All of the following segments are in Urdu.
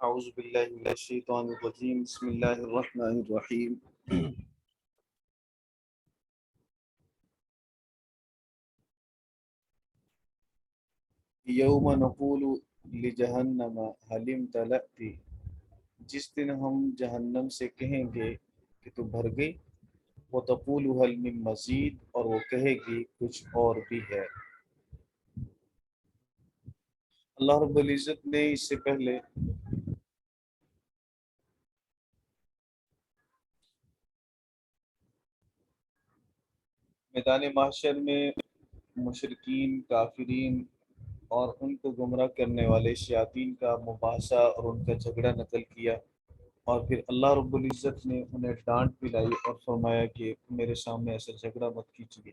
اعوذ باللہ من الشیطان الرجیم بسم اللہ الرحمن الرحیم یوم نقول لجہنم حل امتلأت، جس دن ہم جہنم سے کہیں گے کہ تو بھر گئی، وتقول حل من مزید، اور وہ کہے گی کچھ اور بھی ہے۔ اللہ رب العزت نے اس سے پہلے میدان محشر میں مشرکین، کافرین اور ان کو گمراہ کرنے والے شیاطین کا مباحثہ اور ان کا جھگڑا نقل کیا، اور پھر اللہ رب العزت نے انہیں ڈانٹ پلائی اور فرمایا کہ میرے سامنے ایسا جھگڑا مت کیجیے۔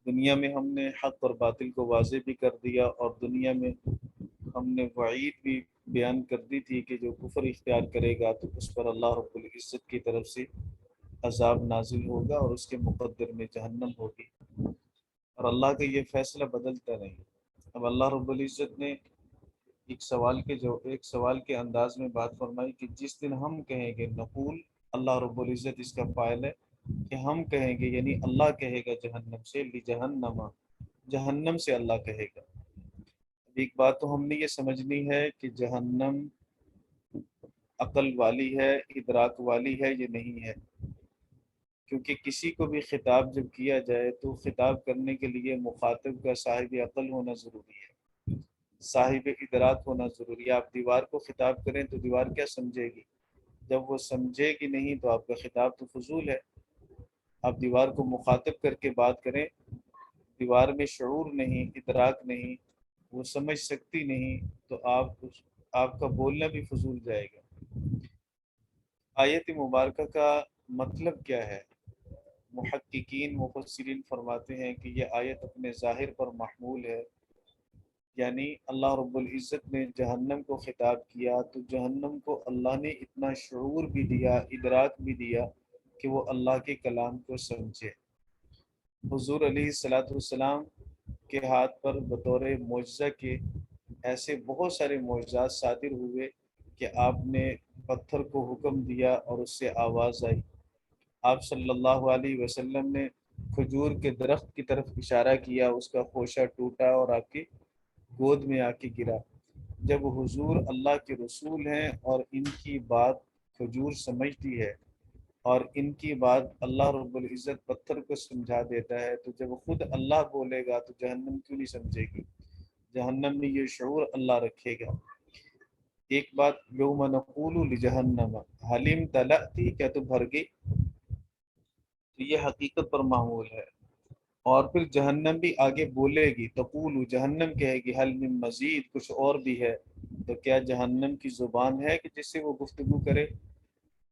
دنیا میں ہم نے حق اور باطل کو واضح بھی کر دیا، اور دنیا میں ہم نے وعید بھی بیان کر دی تھی کہ جو کفر اختیار کرے گا تو اس پر اللہ رب العزت کی طرف سے عذاب نازل ہوگا اور اس کے مقدر میں جہنم ہوگی، اور اللہ کا یہ فیصلہ بدلتا نہیں۔ اب اللہ رب العزت نے ایک سوال کے انداز میں بات فرمائی کہ جس دن ہم کہیں گے، نقول، اللہ رب العزت اس کا فاعل ہے کہ ہم کہیں گے، یعنی اللہ کہے گا جہنم سے، لجہنم، جہنم سے اللہ کہے گا۔ ایک بات تو ہم نے یہ سمجھنی ہے کہ جہنم عقل والی ہے، ادراک والی ہے، یہ نہیں ہے، کیونکہ کسی کو بھی خطاب جب کیا جائے تو خطاب کرنے کے لیے مخاطب کا صاحب عقل ہونا ضروری ہے، صاحب ادراک ہونا ضروری ہے۔ آپ دیوار کو خطاب کریں تو دیوار کیا سمجھے گی؟ جب وہ سمجھے گی نہیں تو آپ کا خطاب تو فضول ہے۔ آپ دیوار کو مخاطب کر کے بات کریں، دیوار میں شعور نہیں، ادراک نہیں، وہ سمجھ سکتی نہیں، تو آپ کا بولنا بھی فضول جائے گا۔ آیت مبارکہ کا مطلب کیا ہے؟ محققین، مفسرین فرماتے ہیں کہ یہ آیت اپنے ظاہر پر محمول ہے، یعنی اللہ رب العزت نے جہنم کو خطاب کیا تو جہنم کو اللہ نے اتنا شعور بھی دیا، ادراک بھی دیا کہ وہ اللہ کے کلام کو سمجھے۔ حضور علیہ الصلاۃ والسلام کے ہاتھ پر بطور معجزہ کے ایسے بہت سارے معجزات صادر ہوئے کہ آپ نے پتھر کو حکم دیا اور اس سے آواز آئی۔ آپ صلی اللہ علیہ وسلم نے کھجور کے درخت کی طرف اشارہ کیا، اس کا خوشہ ٹوٹا اور آپ کی گود میں آ کے گرا۔ جب حضور اللہ کے رسول ہیں اور ان کی بات کھجور سمجھتی ہے اور ان کی بات اللہ رب العزت پتھر کو سمجھا دیتا ہے، تو جب خود اللہ بولے گا تو جہنم کیوں نہیں سمجھے گی؟ جہنم میں یہ شعور اللہ رکھے گا۔ ایک بات، یوم نقول لجہنم حل امتلأت، کیا تو بھر گئی، تو یہ حقیقت پر معمول ہے۔ اور پھر جہنم بھی آگے بولے گی، تقول، جہنم کہے گی، حل من مزید، کچھ اور بھی ہے۔ تو کیا جہنم کی زبان ہے کہ جس سے وہ گفتگو کرے؟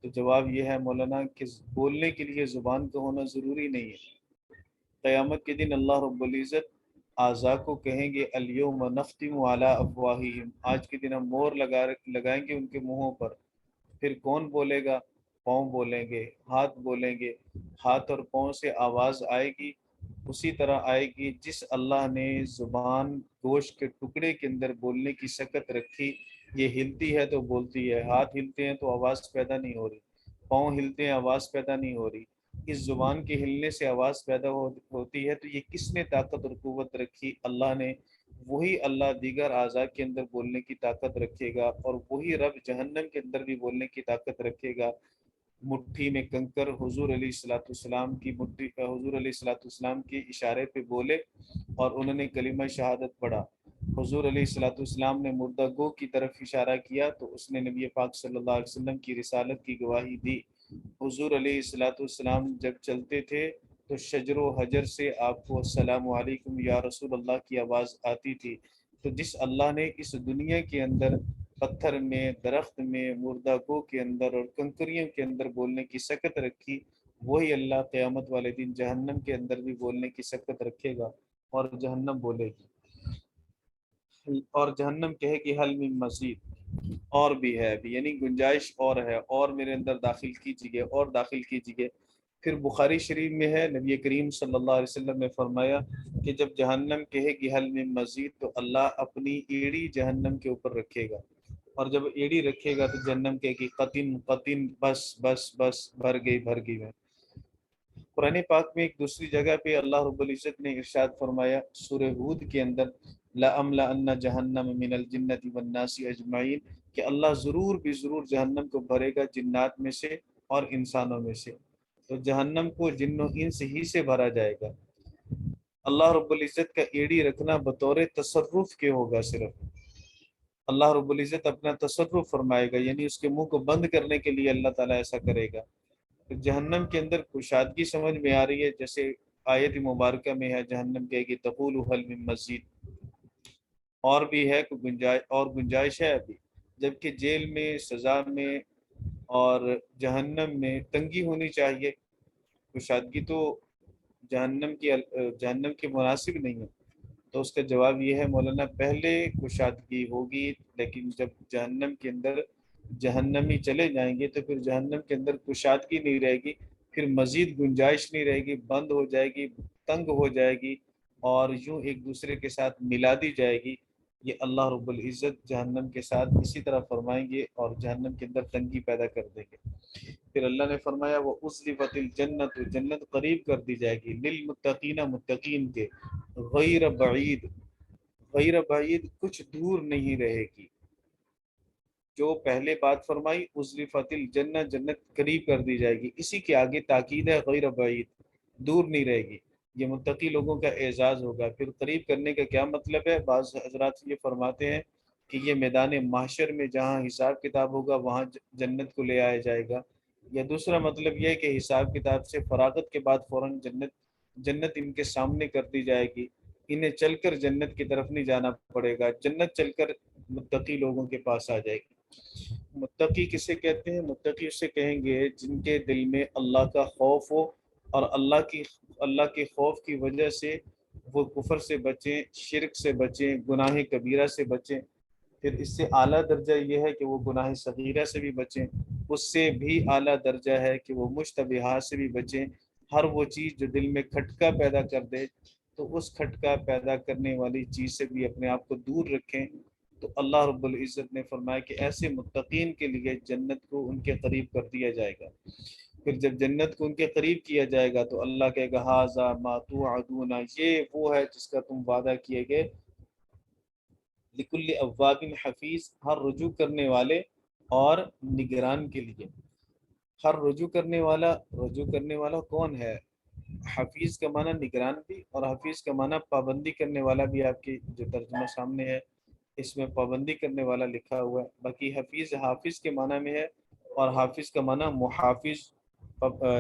تو جواب یہ ہے مولانا کہ بولنے کے لیے زبان کا ہونا ضروری نہیں ہے۔ قیامت کے دن اللہ رب العزت اعضاء کو کہیں گے، الیوم نختم علی افواہہم، آج کے دن ہم مہر لگائیں گے ان کے منہوں پر۔ پھر کون بولے گا؟ پاؤں بولیں گے، ہاتھ بولیں گے، ہاتھ اور پاؤں سے آواز آئے گی اسی طرح آئے گی جس اللہ نے زبان گوشت کے ٹکڑے کے اندر بولنے کی سکت رکھی۔ یہ ہلتی ہے تو بولتی ہے، ہاتھ ہلتے ہیں تو آواز پیدا نہیں ہو رہی، پاؤں ہلتے ہیں آواز پیدا نہیں ہو رہی۔ اس زبان کے ہلنے سے آواز پیدا ہوتی ہے، تو یہ کس نے طاقت اور قوت رکھی؟ اللہ نے۔ وہی اللہ دیگر اعضاء کے اندر بولنے کی طاقت رکھے گا، اور وہی رب جہنم کے اندر بھی بولنے کی طاقت رکھے گا۔ مٹھی میں کنکر حضور علیہ الصلوۃ والسلام کی مٹھی، حضور علیہ الصلوۃ والسلام کے اشارے پہ بولے اور انہوں نے کلمہ شہادت پڑھا۔ حضور علیہ الصلوۃ والسلام نے مردہ گو کی طرف اشارہ کیا تو اس نے نبی پاک صلی اللہ علیہ وسلم کی رسالت کی گواہی دی۔ حضور علیہ الصلوۃ والسلام جب چلتے تھے تو شجر و حجر سے آپ کو السلام علیکم یا رسول اللہ کی آواز آتی تھی۔ تو جس اللہ نے اس دنیا کے اندر پتھر میں، درخت میں، مردہ گو کے اندر اور کنکریوں کے اندر بولنے کی سکت رکھی، وہی اللہ قیامت والے دن جہنم کے اندر بھی بولنے کی سکت رکھے گا، اور جہنم بولے گی، اور جہنم کہے گی حل من مزید، اور بھی ہے ابھی، یعنی گنجائش اور ہے، اور میرے اندر داخل کیجیے، اور داخل کیجیے۔ پھر بخاری شریف میں ہے، نبی کریم صلی اللہ علیہ وسلم نے فرمایا کہ جب جہنم کہے گی حل من مزید تو اللہ اپنی ایڑی جہنم کے اوپر رکھے گا، اور جب ایڑی رکھے گا تو جہنم کہے گی قطن قطن، بس بس بس، بھر گئی میں۔ قرآن پاک میں ایک دوسری جگہ پہ اللہ رب العزت نے ارشاد فرمایا سورہ ہود کے اندر، لَأَمْلَأَنَّ جَهَنَّمَ مِنَ الْجِنَّةِ وَالنَّاسِ أَجْمَعِينَ، کہ اللہ ضرور بھی ضرور جہنم کو بھرے گا جنات میں سے اور انسانوں میں سے۔ تو جہنم کو جن و انس ہی سے بھرا جائے گا۔ اللہ رب العزت کا ایڑی رکھنا بطور تصرف کے ہوگا، صرف اللہ رب العزت اپنا تصرف فرمائے گا، یعنی اس کے منہ کو بند کرنے کے لیے اللہ تعالیٰ ایسا کرے گا۔ تو جہنم کے اندر کشادگی سمجھ میں آ رہی ہے، جیسے آیت مبارکہ میں ہے جہنم کہے گی تقول هل من مزید، اور بھی ہے کہ گنجائش ہے ابھی، جبکہ جیل میں، سزا میں اور جہنم میں تنگی ہونی چاہیے، کشادگی تو جہنم کی مناسب نہیں ہے۔ تو اس کا جواب یہ ہے مولانا، پہلے کشادگی ہوگی، لیکن جب جہنم کے اندر جہنمی چلے جائیں گے تو پھر جہنم کے اندر کشادگی نہیں رہے گی، پھر مزید گنجائش نہیں رہے گی، بند ہو جائے گی، تنگ ہو جائے گی، اور یوں ایک دوسرے کے ساتھ ملا دی جائے گی۔ یہ اللہ رب العزت جہنم کے ساتھ اسی طرح فرمائیں گے اور جہنم کے اندر تنگی پیدا کر دیں گے۔ پھر اللہ نے فرمایا وہ ازلفت الجنت، جنت قریب کر دی جائے گی، للمتقین، متقین کے، غیر بعید، غیر بعید کچھ دور نہیں رہے گی۔ جو پہلے بات فرمائی ازلفت الجنت، جنت قریب کر دی جائے گی، اسی کے آگے تاکید ہے غیر بعید، دور نہیں رہے گی۔ یہ متقی لوگوں کا اعزاز ہوگا۔ پھر قریب کرنے کا کیا مطلب ہے؟ بعض حضرات یہ فرماتے ہیں کہ یہ میدان محشر میں جہاں حساب کتاب ہوگا وہاں جنت کو لے آیا جائے گا، یا دوسرا مطلب یہ ہے کہ حساب کتاب سے فراغت کے بعد فوراً جنت ان کے سامنے کر دی جائے گی، انہیں چل کر جنت کی طرف نہیں جانا پڑے گا، جنت چل کر متقی لوگوں کے پاس آ جائے گی۔ متقی کسے کہتے ہیں؟ متقی اسے کہیں گے جن کے دل میں اللہ کا خوف ہو، اور اللہ کے خوف کی وجہ سے وہ کفر سے بچیں، شرک سے بچیں، گناہ کبیرہ سے بچیں۔ پھر اس سے اعلیٰ درجہ یہ ہے کہ وہ گناہ صغیرہ سے بھی بچیں، اس سے بھی اعلیٰ درجہ ہے کہ وہ مشتبہات سے بھی بچیں۔ ہر وہ چیز جو دل میں کھٹکا پیدا کر دے تو اس کھٹکا پیدا کرنے والی چیز سے بھی اپنے آپ کو دور رکھیں۔ تو اللہ رب العزت نے فرمایا کہ ایسے متقین کے لیے جنت کو ان کے قریب کر دیا جائے گا۔ پھر جب جنت کو ان کے قریب کیا جائے گا تو اللہ کہے گا ھذا ما توعدون، یہ وہ ہے جس کا تم وعدہ کیے گئے، لکل اواب حفیظ، ہر رجوع کرنے والے اور نگران کے لیے۔ ہر رجوع کرنے والا کون ہے؟ حفیظ کا معنی نگران بھی، اور حفیظ کا معنی پابندی کرنے والا بھی۔ آپ کی جو ترجمہ سامنے ہے اس میں پابندی کرنے والا لکھا ہوا ہے، باقی حفیظ حافظ کے معنی میں ہے، اور حافظ کا معنی محافظ،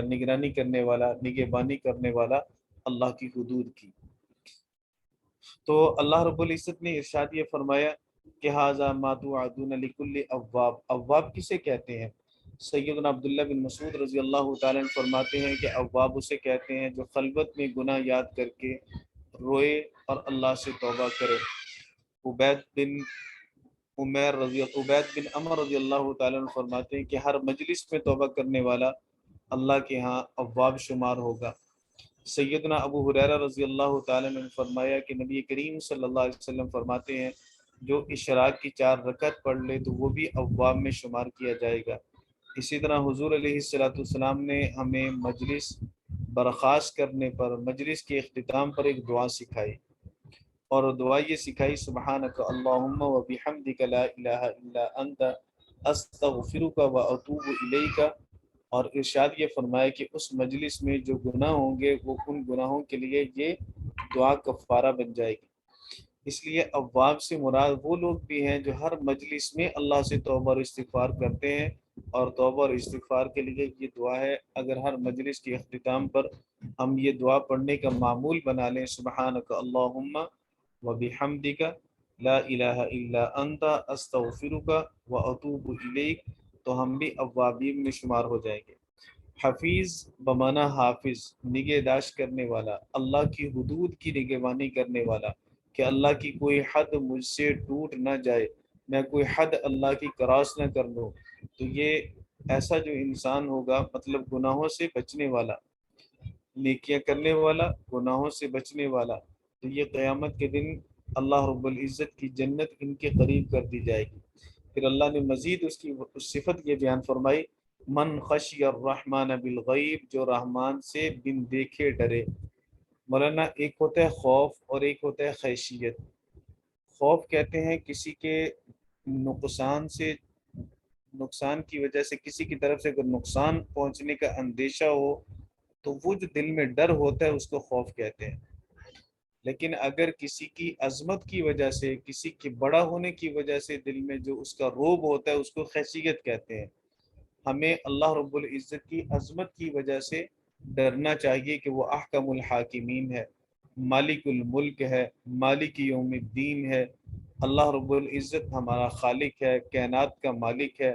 نگرانی کرنے والا، نگہبانی کرنے والا اللہ کی حدود کی۔ تو اللہ رب العزت نے ارشاد یہ فرمایا کہ ھذا ما توعدون لکل اواب، اواب کسے کہتے ہیں؟ سیدنا عبداللہ بن مسعود رضی اللہ تعالیٰ عنہ فرماتے ہیں کہ اواب اسے کہتے ہیں جو خلوت میں گناہ یاد کر کے روئے اور اللہ سے توبہ کرے۔ عبید بن عمر رضی اللہ تعالیٰ عنہ فرماتے ہیں کہ ہر مجلس میں توبہ کرنے والا اللہ کے ہاں اواب شمار ہوگا۔ سیدنا ابو ہریرہ رضی اللہ تعالیٰ عنہ نے فرمایا کہ نبی کریم صلی اللہ علیہ وسلم فرماتے ہیں جو اشراق کی 4 رکعت پڑھ لے تو وہ بھی اواب میں شمار کیا جائے گا۔ اسی طرح حضور علیہ السلام نے ہمیں مجلس برخاست کرنے پر، مجلس کے اختتام پر ایک دعا سکھائی، اور دعا یہ سکھائی سبحانک اللہم و بحمدک لا الہ الا انت استغفرک و اتوب الیک، اور ارشاد یہ فرمایا کہ اس مجلس میں جو گناہ ہوں گے وہ ان گناہوں کے لیے یہ دعا کفارہ بن جائے گی۔ اس لیے اواب سے مراد وہ لوگ بھی ہیں جو ہر مجلس میں اللہ سے توبہ اور استغفار کرتے ہیں، اور توبہ اور استغفار کے لیے یہ دعا ہے۔ اگر ہر مجلس کے اختتام پر ہم یہ دعا پڑھنے کا معمول بنا لیں سبحانک اللہم و بحمدک لا الہ الا انت استغفرک و اتوب الیک، تو ہم بھی اوابین میں شمار ہو جائیں گے۔ حفیظ بمعنی حافظ، نگہداشت کرنے والا، اللہ کی حدود کی نگہبانی کرنے والا، کہ اللہ کی کوئی حد مجھ سے ٹوٹ نہ جائے، میں کوئی حد اللہ کی کراس نہ کر لوں۔ تو یہ ایسا جو انسان ہوگا، مطلب گناہوں سے بچنے والا، نیکیاں کرنے والا، گناہوں سے بچنے والا، تو یہ قیامت کے دن اللہ رب العزت کی جنت ان کے قریب کر دی جائے گی۔ پھر اللہ نے مزید اس کی صفت یہ بیان فرمائی، من خشی الرحمن بالغیب، جو رحمان سے بن دیکھے ڈرے۔ مولانا ایک ہوتا ہے خوف اور ایک ہوتا ہے خیشیت۔ خوف کہتے ہیں کسی کے نقصان سے، نقصان کی وجہ سے کسی کی طرف سے اگر نقصان پہنچنے کا اندیشہ ہو تو وہ جو دل میں ڈر ہوتا ہے اس کو خوف کہتے ہیں۔ لیکن اگر کسی کی عظمت کی وجہ سے، کسی کے بڑا ہونے کی وجہ سے دل میں جو اس کا روب ہوتا ہے اس کو خشیت کہتے ہیں۔ ہمیں اللہ رب العزت کی عظمت کی وجہ سے ڈرنا چاہیے کہ وہ احکم الحاکمین ہے، مالک الملک ہے، مالک یوم الدین ہے۔ اللہ رب العزت ہمارا خالق ہے، کائنات کا مالک ہے،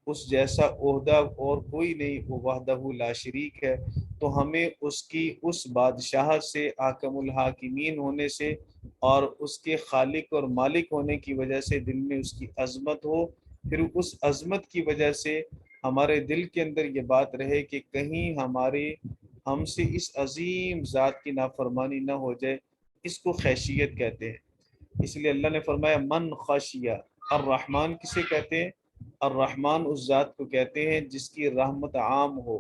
اس جیسا عہدہ اور کوئی نہیں، وہ وحدہ لا شریک ہے۔ تو ہمیں اس کی اس بادشاہت سے، حاکم الحاکمین ہونے سے اور اس کے خالق اور مالک ہونے کی وجہ سے دل میں اس کی عظمت ہو، پھر اس عظمت کی وجہ سے ہمارے دل کے اندر یہ بات رہے کہ کہیں ہم سے اس عظیم ذات کی نافرمانی نہ ہو جائے، اس کو خیشیت کہتے ہیں۔ اس لیے اللہ نے فرمایا من خشیہ، الرحمن کسے کہتے ہیں؟ الرحمن اس ذات کو کہتے ہیں جس کی رحمت عام ہو،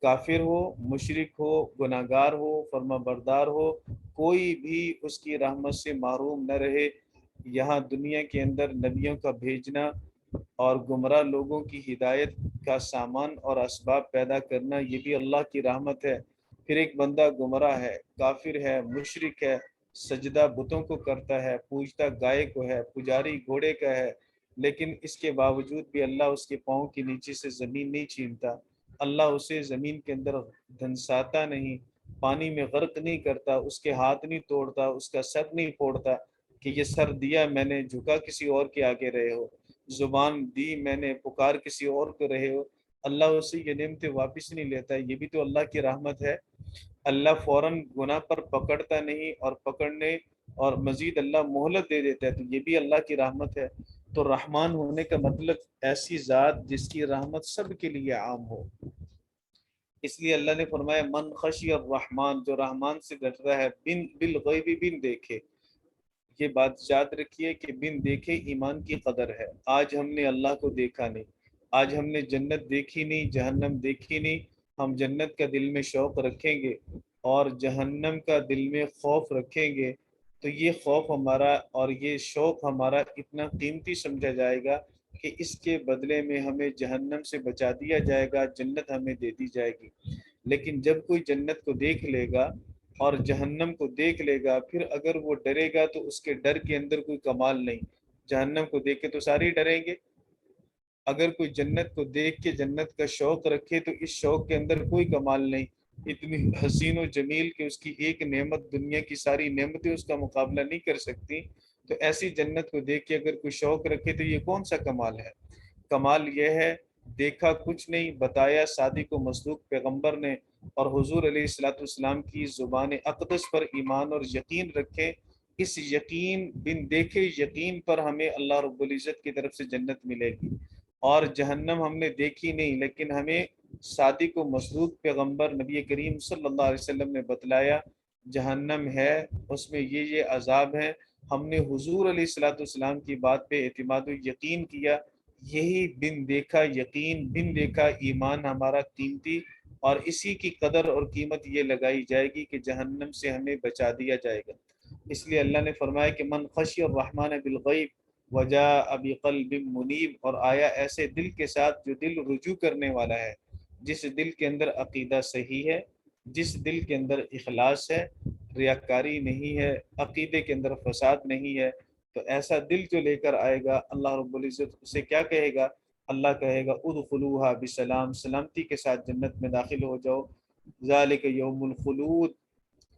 کافر ہو، مشرک ہو، گناہ گار ہو، فرما بردار ہو، کوئی بھی اس کی رحمت سے محروم نہ رہے۔ یہاں دنیا کے اندر نبیوں کا بھیجنا اور گمراہ لوگوں کی ہدایت کا سامان اور اسباب پیدا کرنا، یہ بھی اللہ کی رحمت ہے۔ پھر ایک بندہ گمراہ ہے، کافر ہے، مشرک ہے، سجدہ بتوں کو کرتا ہے، پوجتا گائے کو ہے، پجاری گھوڑے کا ہے، لیکن اس کے باوجود بھی اللہ اس کے پاؤں کے نیچے سے زمین نہیں چھینتا، اللہ اسے زمین کے اندر دھنساتا نہیں، پانی میں غرق نہیں کرتا، اس کے ہاتھ نہیں توڑتا، اس کا سر نہیں پھوڑتا کہ یہ سر دیا میں نے، جھکا کسی اور کے آگے رہے ہو، زبان دی میں نے، پکار کسی اور کو رہے ہو، اللہ اسے یہ نعمتیں واپس نہیں لیتا۔ یہ بھی تو اللہ کی رحمت ہے۔ اللہ فوراً گناہ پر پکڑتا نہیں، اور پکڑنے اور مزید اللہ مہلت دے دیتا ہے، تو یہ بھی اللہ کی رحمت ہے۔ تو رحمان ہونے کا مطلب ایسی ذات جس کی رحمت سب کے لیے عام ہو۔ اس لیے اللہ نے فرمایا من خشی الرحمن، جو رحمان سے ڈرتا ہے، بن بالغیب، بن دیکھے۔ یہ بات یاد رکھیے کہ بن دیکھے ایمان کی قدر ہے۔ آج ہم نے اللہ کو دیکھا نہیں، آج ہم نے جنت دیکھی نہیں، جہنم دیکھی نہیں، ہم جنت کا دل میں شوق رکھیں گے اور جہنم کا دل میں خوف رکھیں گے، تو یہ خوف ہمارا اور یہ شوق ہمارا اتنا قیمتی سمجھا جائے گا کہ اس کے بدلے میں ہمیں جہنم سے بچا دیا جائے گا، جنت ہمیں دے دی جائے گی۔ لیکن جب کوئی جنت کو دیکھ لے گا اور جہنم کو دیکھ لے گا، پھر اگر وہ ڈرے گا تو اس کے ڈر کے اندر کوئی کمال نہیں۔ جہنم کو دیکھ کے تو سارے ڈریں گے، اگر کوئی جنت کو دیکھ کے جنت کا شوق رکھے تو اس شوق کے اندر کوئی کمال نہیں، اتنی حسین و جمیل کہ اس کی ایک نعمت دنیا کی ساری نعمتیں اس کا مقابلہ نہیں کر سکتی، تو ایسی جنت کو دیکھ کے اگر کوئی شوق رکھے تو یہ کون سا کمال ہے؟ کمال یہ ہے، دیکھا کچھ نہیں، بتایا صادق و مصدوق پیغمبر نے، اور حضور علیہ الصلوۃ والسلام کی زبان اقدس پر ایمان اور یقین رکھے۔ اس یقین، بن دیکھے یقین پر ہمیں اللہ رب العزت کی طرف سے جنت ملے گی۔ اور جہنم ہم نے دیکھی نہیں، لیکن ہمیں صادق و مصدوق پیغمبر نبی کریم صلی اللہ علیہ وسلم نے بتلایا جہنم ہے، اس میں یہ عذاب ہیں، ہم نے حضور علیہ الصلوۃ والسلام کی بات پہ اعتماد و یقین کیا۔ یہی بن دیکھا یقین، بن دیکھا ایمان ہمارا قیمتی، اور اسی کی قدر اور قیمت یہ لگائی جائے گی کہ جہنم سے ہمیں بچا دیا جائے گا۔ اس لیے اللہ نے فرمایا کہ من خشی الرحمن بالغیب وجاء بقلب منیب، اور آیا ایسے دل کے ساتھ جو دل رجوع کرنے والا ہے، جس دل کے اندر عقیدہ صحیح ہے، جس دل کے اندر اخلاص ہے، ریاکاری نہیں ہے، عقیدے کے اندر فساد نہیں ہے، تو ایسا دل جو لے کر آئے گا، اللہ رب العزت اسے کیا کہے گا؟ اللہ کہے گا ادخلوها بسلام، سلامتی کے ساتھ جنت میں داخل ہو جاؤ۔ ذالک یوم الخلود،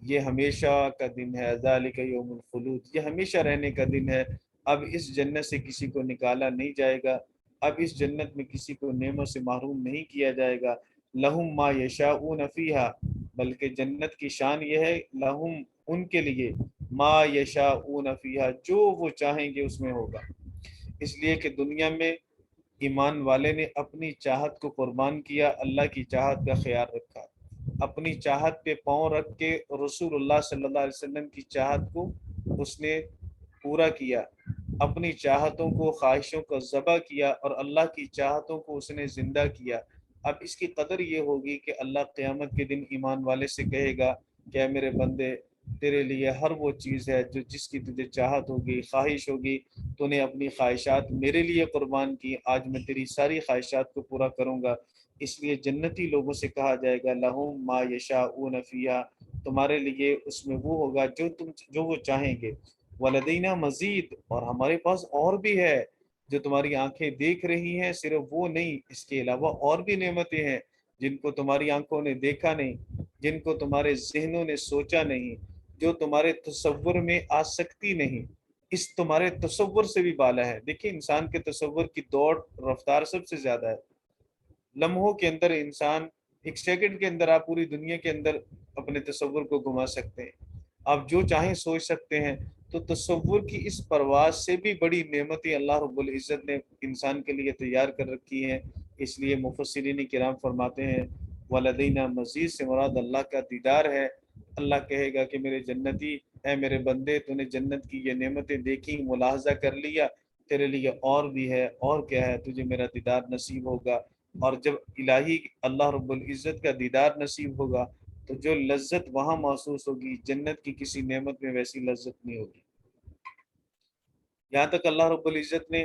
یہ ہمیشہ کا دن ہے، ذالک یوم الخلود، یہ ہمیشہ رہنے کا دن ہے۔ اب اس جنت سے کسی کو نکالا نہیں جائے گا، اب اس جنت میں کسی کو نعمت سے محروم نہیں کیا جائے گا۔ لہم ما یشاؤون فیہا، بلکہ جنت کی شان یہ ہے، لہم ان کے لیے، ما یشاؤون فیہا، جو وہ چاہیں گے اس میں ہوگا۔ اس لیے کہ دنیا میں ایمان والے نے اپنی چاہت کو قربان کیا، اللہ کی چاہت کا خیال رکھا، اپنی چاہت پہ پاؤں رکھ کے رسول اللہ صلی اللہ علیہ وسلم کی چاہت کو اس نے پورا کیا، اپنی چاہتوں کو خواہشوں کو ذبح کیا اور اللہ کی چاہتوں کو اس نے زندہ کیا، اب اس کی قدر یہ ہوگی کہ اللہ قیامت کے دن ایمان والے سے کہے گا کہ اے میرے بندے، تیرے لیے ہر وہ چیز ہے جو جس کی تجھے چاہت ہوگی، خواہش ہوگی، تو نے اپنی خواہشات میرے لیے قربان کی، آج میں تیری ساری خواہشات کو پورا کروں گا۔ اس لیے جنتی لوگوں سے کہا جائے گا لہم ما یشاؤون فیہا، تمہارے لیے اس میں وہ ہوگا جو وہ چاہیں گے، ولدینا مزید، اور ہمارے پاس اور بھی ہے، جو تمہاری آنکھیں دیکھ رہی ہیں صرف وہ نہیں، اس کے علاوہ اور بھی نعمتیں ہیں جن کو تمہاری آنکھوں نے دیکھا نہیں، جن کو تمہارے ذہنوں نے سوچا نہیں، جو تمہارے تصور میں آ سکتی نہیں، اس تمہارے تصور سے بھی بالا ہے۔ دیکھیں انسان کے تصور کی دوڑ رفتار سب سے زیادہ ہے، لمحوں کے اندر انسان، ایک سیکنڈ کے اندر آپ پوری دنیا کے اندر اپنے تصور کو گھما سکتے ہیں، آپ جو چاہیں سوچ سکتے ہیں۔ تو تصور کی اس پرواز سے بھی بڑی نعمتیں اللہ رب العزت نے انسان کے لیے تیار کر رکھی ہیں۔ اس لیے مفسرین کرام فرماتے ہیں والدینا مزید سے مراد اللہ کا دیدار ہے۔ اللہ کہے گا کہ میرے جنتی، اے میرے بندے، تو نے جنت کی یہ نعمتیں دیکھی، ملاحظہ کر لیا، تیرے لیے اور بھی ہے، اور کیا ہے، تجھے میرا دیدار نصیب ہوگا۔ اور جب الہی اللہ رب العزت کا دیدار نصیب ہوگا تو جو لذت وہاں محسوس ہوگی جنت کی کسی نعمت میں ویسی لذت نہیں ہوگی۔ یہاں تک اللہ رب العزت نے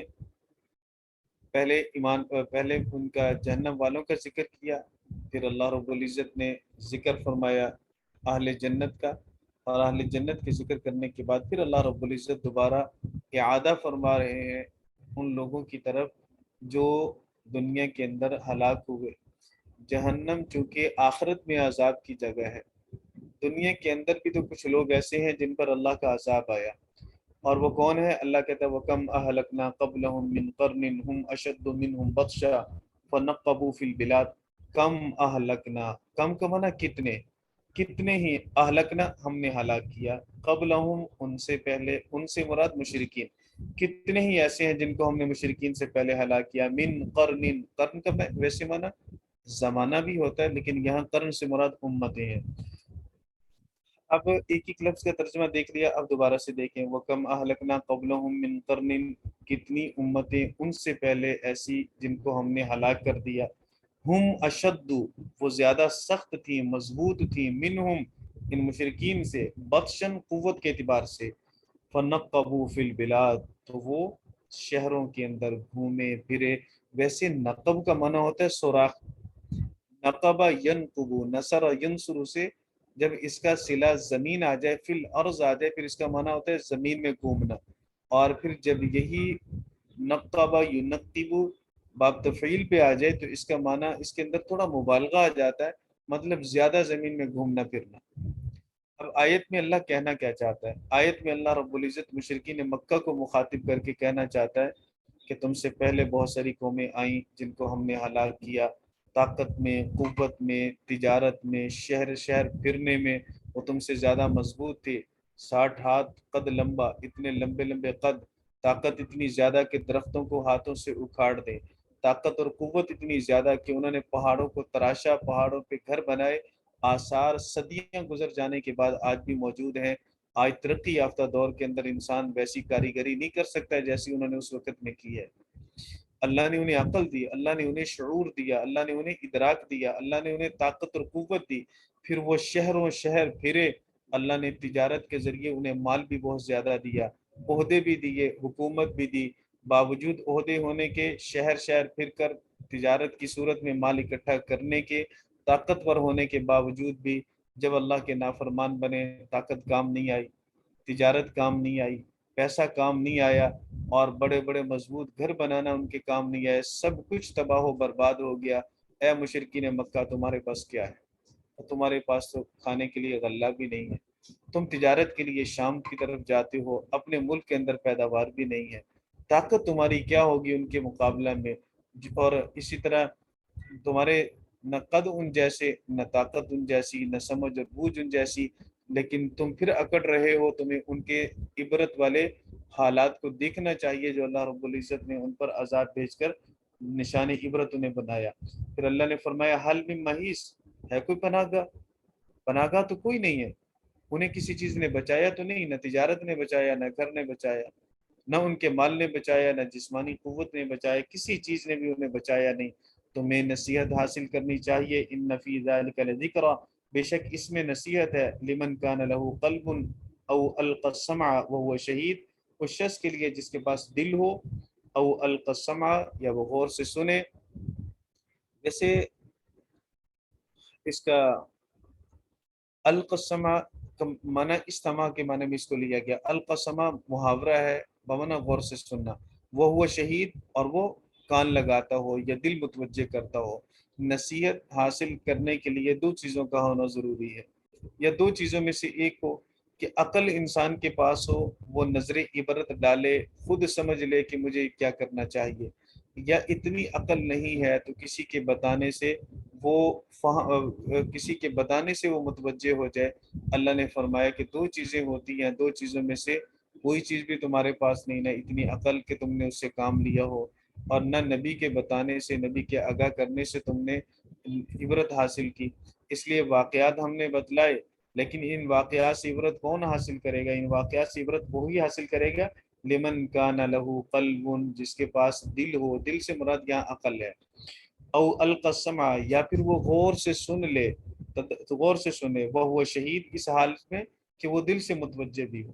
پہلے ان کا جہنم والوں کا ذکر کیا، پھر اللہ رب العزت نے ذکر فرمایا اہل جنت کا، اور اہل جنت کے ذکر کرنے کے بعد پھر اللہ رب العزت دوبارہ اعادہ فرما رہے ہیں ان لوگوں کی طرف جو دنیا کے اندر ہلاک ہوئے۔ جہنم چونکہ آخرت میں عذاب کی جگہ ہے، دنیا کے اندر بھی تو کچھ لوگ ایسے ہیں جن پر اللہ کا عذاب آیا، اور وہ کون ہے؟ اللہ کہتا ہے وَكَمْ أَهْلَكْنَا قَبْلَهُمْ مِنْ قَرْنٍ هُمْ أَشَدُّ مِنْهُمْ بَطْشًا فَنَقَّبُوا فِي الْبِلَادِ۔ کم اہلکنا، کم کا معنی کتنے، کتنے ہی، اہلکنا ہم نے ہلاک کیا، قبلہم ان سے پہلے، ان سے مراد مشرکین، کتنے ہی ایسے ہیں جن کو ہم نے مشرکین سے پہلے ہلاک کیا، من قرن، قرن کا ویسے معنی زمانہ بھی ہوتا ہے لیکن یہاں قرن سے مراد امتیں ہیں۔ اب ایک ایک لفظ کا ترجمہ دیکھ لیا، اب دوبارہ سے دیکھیں وَكَمْ أَهْلَكْنَا قَبْلَهُمْ مِنْ قَرْنٍ، کتنی امتیں ان سے پہلے ایسی جن کو ہم نے ہلاک کر دیا، ہم اشد، وہ زیادہ سخت تھی، مضبوط تھی، منہم ان مشرکین سے، بطشن قوت کے اعتبار سے، فنقبوا فی البلاد، تو وہ شہروں کے اندر گھومے پھرے۔ ویسے نقب کا معنی ہوتا ہے سوراخ، نقب ینقب، نصر ینصر سے جب اس کا صلہ زمین آ جائے، فی الارض آ جائے، پھر اس کا معنی ہوتا ہے زمین میں گھومنا، اور پھر جب یہی نقب ینقب باب تفعیل پہ آ جائے تو اس کا معنی اس کے اندر تھوڑا مبالغہ آ جاتا ہے، مطلب زیادہ زمین میں گھومنا پھرنا۔ اب آیت میں اللہ کہنا کیا چاہتا ہے؟ آیت میں اللہ رب العزت مشرکین مکہ کو مخاطب کر کے کہنا چاہتا ہے کہ تم سے پہلے بہت ساری قومیں آئیں جن کو ہم نے ہلاک کیا، طاقت میں، قوت میں، تجارت میں، شہر شہر پھرنے میں وہ تم سے زیادہ مضبوط تھے، 60 ہاتھ قد لمبا، اتنے لمبے لمبے قد، طاقت اتنی زیادہ کہ درختوں کو ہاتھوں سے اکھاڑ دیں، طاقت اور قوت اتنی زیادہ کہ انہوں نے پہاڑوں کو تراشا، پہاڑوں پہ گھر بنائے، آثار صدیاں گزر جانے کے بعد آج بھی موجود ہیں۔ آج ترقی یافتہ دور کے اندر انسان ویسی کاریگری نہیں کر سکتا جیسی انہوں نے اس وقت میں کی ہے۔ اللہ نے انہیں عقل دی، اللہ نے انہیں شعور دیا، اللہ نے انہیں ادراک دیا، اللہ نے انہیں طاقت اور قوت دی، پھر وہ شہروں شہر پھرے، اللہ نے تجارت کے ذریعے انہیں مال بھی بہت زیادہ دیا، عہدے بھی دیے، حکومت بھی دی، باوجود عہدے ہونے کے، شہر شہر پھر کر تجارت کی صورت میں مال اکٹھا کرنے کے، طاقتور ہونے کے باوجود بھی جب اللہ کے نافرمان بنے، طاقت کام نہیں آئی، تجارت کام نہیں آئی، پیسہ کام نہیں آیا، اور بڑے بڑے مضبوط گھر بنانا ان کے کام نہیں آئے، سب کچھ تباہ و برباد ہو گیا۔ اے مشرکین مکہ، تمہارے پاس کیا ہے؟ تمہارے پاس تو کھانے کے لیے غلہ بھی نہیں ہے، تم تجارت کے لیے شام کی طرف جاتے ہو، اپنے ملک کے اندر پیداوار بھی نہیں ہے، طاقت تمہاری کیا ہوگی ان کے مقابلہ میں؟ اور اسی طرح تمہارے نہ قد ان جیسے، نہ طاقت ان جیسی، نہ سمجھ اور بوجھ ان جیسی، لیکن تم پھر اکڑ رہے ہو۔ تمہیں ان کے عبرت والے حالات کو دیکھنا چاہیے جو اللہ رب العزت نے ان پر عذاب بھیج کر نشان عبرت انہیں بنایا۔ پھر اللہ نے فرمایا حل من محیص، ہے کوئی پناہ گاہ؟ پناہ گاہ تو کوئی نہیں ہے، انہیں کسی چیز نے بچایا تو نہیں، نہ تجارت نے بچایا، نہ گھر نے بچایا۔ نہ ان کے مال نے بچایا، نہ جسمانی قوت نے بچایا، کسی چیز نے بھی انہیں بچایا نہیں. تمہیں نصیحت حاصل کرنی چاہیے. ان فی ذلک لذکری، بے شک اس میں نصیحت ہے. لمن کان له قلب او القى السمع وهو شہید، اس شخص کے لیے جس کے پاس دل ہو، او القى السمع یا وہ غور سے سنے. جیسے اس کا القى السمع کا معنی استماع کے معنی میں اس کو لیا گیا. القى السمع محاورہ ہے بمعنی غور سے سننا. وہ ہوا شہید، اور وہ کان لگاتا ہو یا دل متوجہ کرتا ہو. نصیحت حاصل کرنے کے لیے دو چیزوں کا ہونا ضروری ہے، یا دو چیزوں میں سے ایک ہو کہ عقل انسان کے پاس ہو، وہ نظر عبرت ڈالے، خود سمجھ لے کہ مجھے کیا کرنا چاہیے. یا اتنی عقل نہیں ہے تو کسی کے بتانے سے کسی کے بتانے سے وہ متوجہ ہو جائے. اللہ نے فرمایا کہ دو چیزیں ہوتی ہیں، دو چیزوں میں سے کوئی چیز بھی تمہارے پاس نہیں، نہ اتنی عقل کہ تم نے اس سے کام لیا ہو، اور نہ نبی کے بتانے سے، نبی کے آگاہ کرنے سے تم نے عبرت حاصل کی. اس لیے واقعات ہم نے بتلائے، لیکن ان واقعات سے عبرت کون حاصل کرے گا؟ ان واقعات سے عبرت وہی حاصل کرے گا لمن کان لہ قلب، جس کے پاس دل ہو. دل سے مراد یہاں عقل ہے. او القى السمع، یا پھر وہ غور سے سن لے، تو غور سے سنے. وہ شہید، اس حالت میں کہ وہ دل سے متوجہ بھی ہو.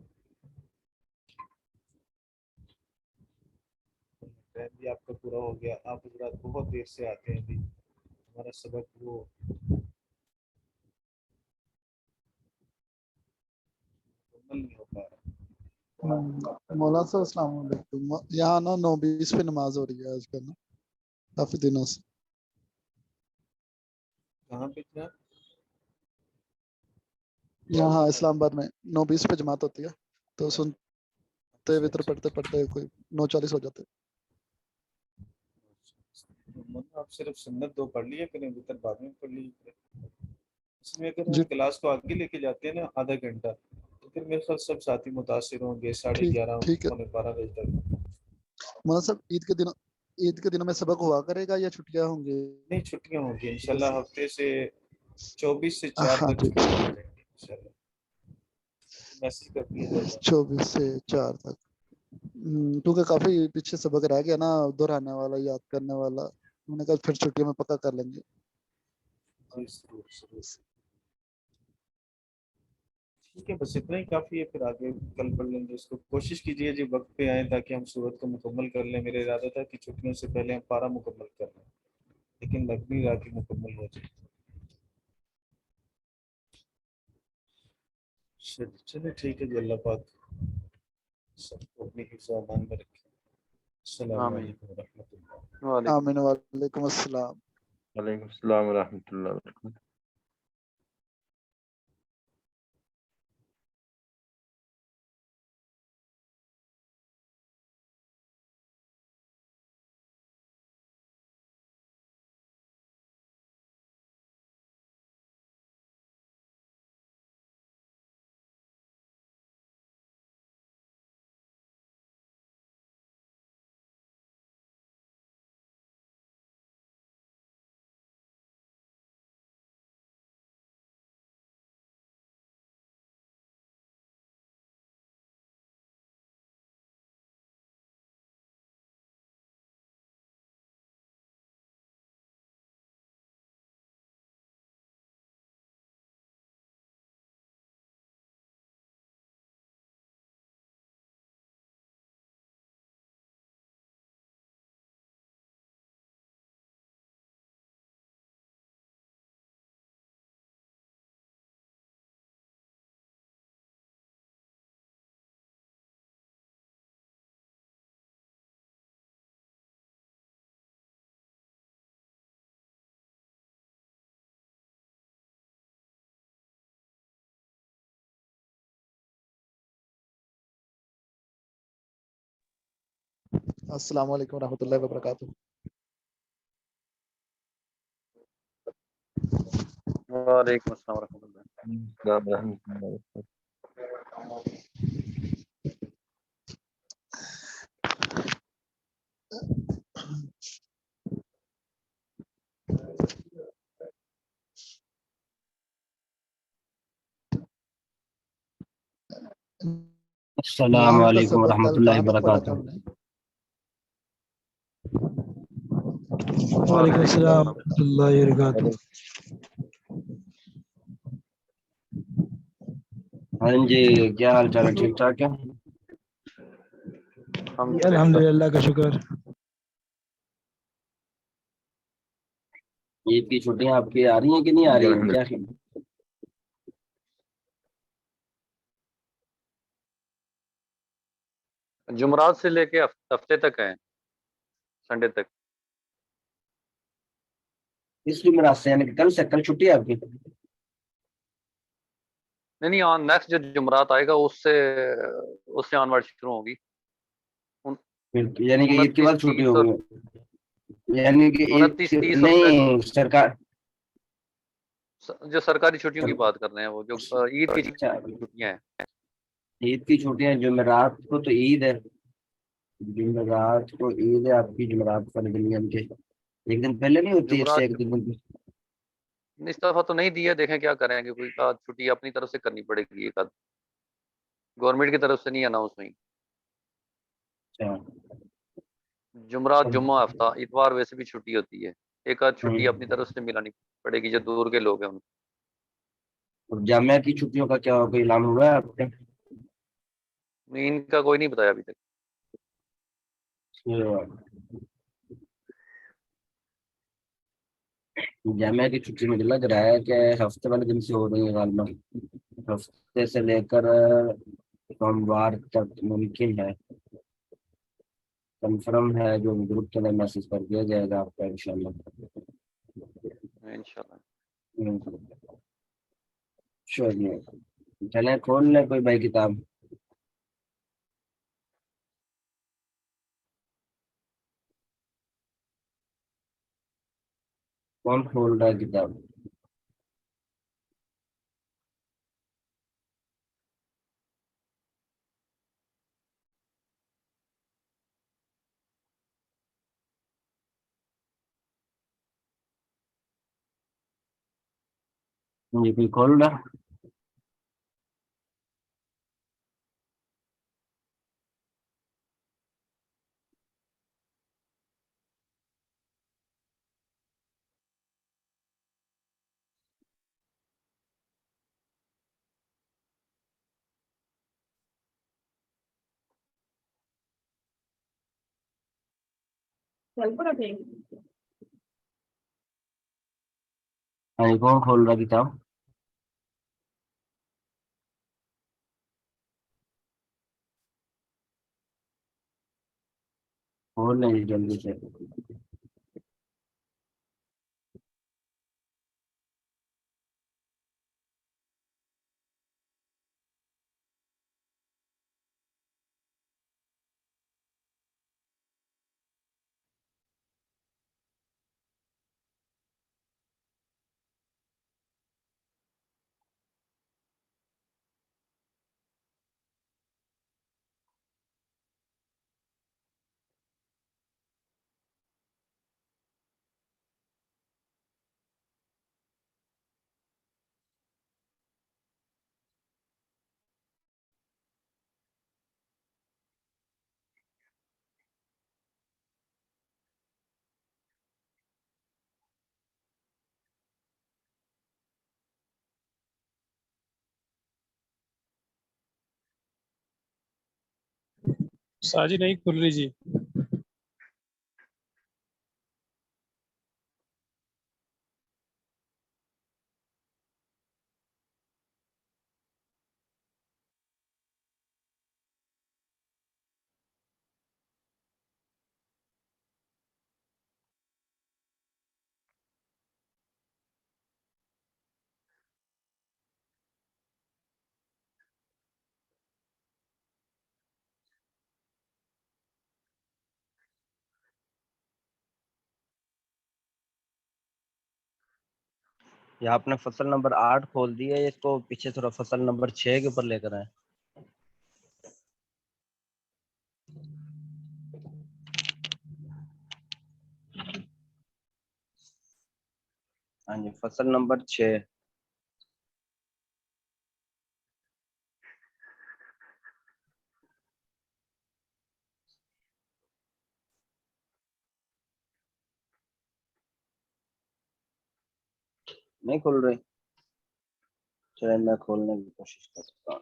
ٹائم بھی آپ کا پورا ہو گیا. آپ حضرات بہت دیر سے آتے ہیں ابھی. ہمارا سبق وہ مکمل نہیں ہو پا رہا. مولانا صاحب السلام علیکم. یہاں نا 9:20 پہ نماز ہو رہی ہے آج کل نا، کافی دنوں سے. کہاں پہ تھا؟ یہاں اسلام آباد میں 9:20 پہ جماعت ہوتی ہے، تو سنتے وطر پڑھتے پڑھتے کوئی 9:40 ہو جاتے. آپ صرف سنت دو پڑھ لیے کریں، وطر بعد میں پڑھ لیے. اس میں اگر جی ہم کلاس کو آگے لے کے جاتے ہیں نا آدھا گھنٹہ، تو پھر میرے خیال سب ساتھی متاثر ہوں گے. 11:30 ٹھیک ہے. 12 بجے تک. مولانا صاحب عید کے دنوں میں سبق ہوا کرے گا یا چھٹیاں ہوں گی؟ نہیں، چھٹیاں ہوں گی انشاءاللہ. ہفتے سے 24 سے 4 ہاں تک ٹھیک چھٹیاں ہے. ہو جائیں گی انشاءاللہ. میسج کر دیا جائے گا. 24 سے 4 تک. کیونکہ کافی پیچھے سبق رہ گیا نا، دہرانے والا، یاد کرنے والا. میں نے کہا پھر چھٹیوں میں پکا کر لیں گے. جی ضرور ضرور. ٹھیک ہے، بس اتنا ہی کافی ہے. پھر آگے کل پڑھ لیں گے اس کو. کوشش کیجیے جی وقت پہ آئیں تاکہ ہم سورت کو مکمل کر لیں. میرا ارادہ تھا کہ چھٹیوں سے پہلے ہم پارہ مکمل کر لیں، لیکن لگ نہیں رہا کہ مکمل ہو جائے. چلے ٹھیک ہے جی. اللہ پاک سب کو اپنی حفظ و امان میں رکھے. السلام آمین. علیکم ورحمۃ اللہ. آمین. وعلیکم السلام. وعلیکم السلام ورحمۃ اللہ وبرکاتہ. السلام علیکم ورحمۃ اللہ وبرکاتہ. وعلیکم السلام ورحمۃ اللہ وبرکاتہ. السلام نام کا علیکم سبق ورحمۃ کل اللہ کہاں تک پڑھا تھا وبرکاتہ. ہم نے؟ وعلیکم السلام ورحمۃ اللہ وبرکاتہ. ہاں جی، کیا حال چال ہے؟ ٹھیک ٹھاک ہے. الحمد للہ کا شکر. عید کی چھٹیاں آپ کی آ رہی ہیں کہ نہیں آ رہی ہیں؟ کیا جمعرات سے لے کے ہفتے تک ہیں، سنڈے تک. اس جمعرات سے یعنی کہ کل سے؟ کل چھٹی ہے آپ کی؟ نہیں آن نیکسٹ جو جمعرات آئے گا اس سے آن ورڈ شروع ہوگی. یعنی کہ عید کے بعد چھٹی ہوگی؟ یعنی کہ عید 29 30 نہیں سرکار جو سرکاری چھٹیوں کی بات کر رہے ہیں، وہ جو عید کی اچھا، چھٹیاں ہیں. عید کی چھٹیاں جمعرات کو تو عید ہے، جمعرات کو عید ہے آپ کی. جمعرات پر کے ایک دن پہلے نہیں ہوتی ہے؟ اس سے جمعرات ایک دن اس دفعہ تو نہیں دی ہے، دیکھیں کیا کریں گے. کوئی آدھ چھٹی اپنی طرف سے کرنی پڑے گی، ایک آدھ گورنمنٹ کی طرف سے نہیں اناؤنس ہوئی. اچھا. جمعرات جمعہ ہفتہ اتوار ویسے بھی چھٹی ہوتی ہے، ایک آدھ چھٹی اپنی طرف سے ملانی پڑے گی جو دور کے لوگ ہیں ان کو. اور جامعہ کی چھٹیوں کا کیا کوئی اعلان ہوا ہے آپ کے؟ ان کا کوئی نہیں بتایا ابھی تک. جامعہ کی چھٹی مجھے لگ رہا ہے کہ ہفتے والے دن سے ہو رہی ہے غالباً، ہفتے سے لے کر سوموار تک ممکن ہے. کنفرم ہے جو گروپ کے اندر میسج کر دیا جائے گا آپ کا انشاءاللہ. انشاءاللہ. چلیے چلیں کھول لیں کوئی بھائی کتاب. کون کھول رہا ہے کتاب؟ جی کوئی کھول رہا؟ ہاں جی، کون کھول رہا کتاب؟ کھول لیں جی جلدی سے. ساجی نہیں کھل رہی جی. یہ آپ نے فصل نمبر 8 کھول دی ہے، اس کو پیچھے تھوڑا فصل نمبر 6 کے اوپر لے کر آئے. ہاں جی، فصل نمبر 6. نہیں کھل رہی؟ چلے میں کھولنے کی کوشش کرتا ہوں.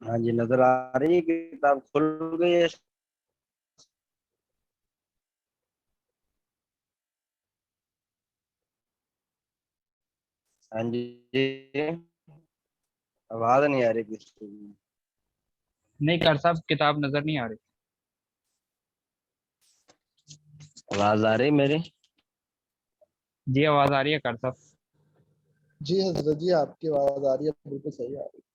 ہاں جی نظر آ رہی ہے کہ کتاب کھل گئی ہے. ہاں جی آواز نہیں آ رہی کسی کی. نہیں کر صاحب کتاب نظر نہیں آ رہی. آواز آ رہی میری؟ جی آواز آ رہی ہے کر صاحب. جی حضرت جی آپ کی آواز آ رہی ہے, بالکل صحیح آ رہی ہے.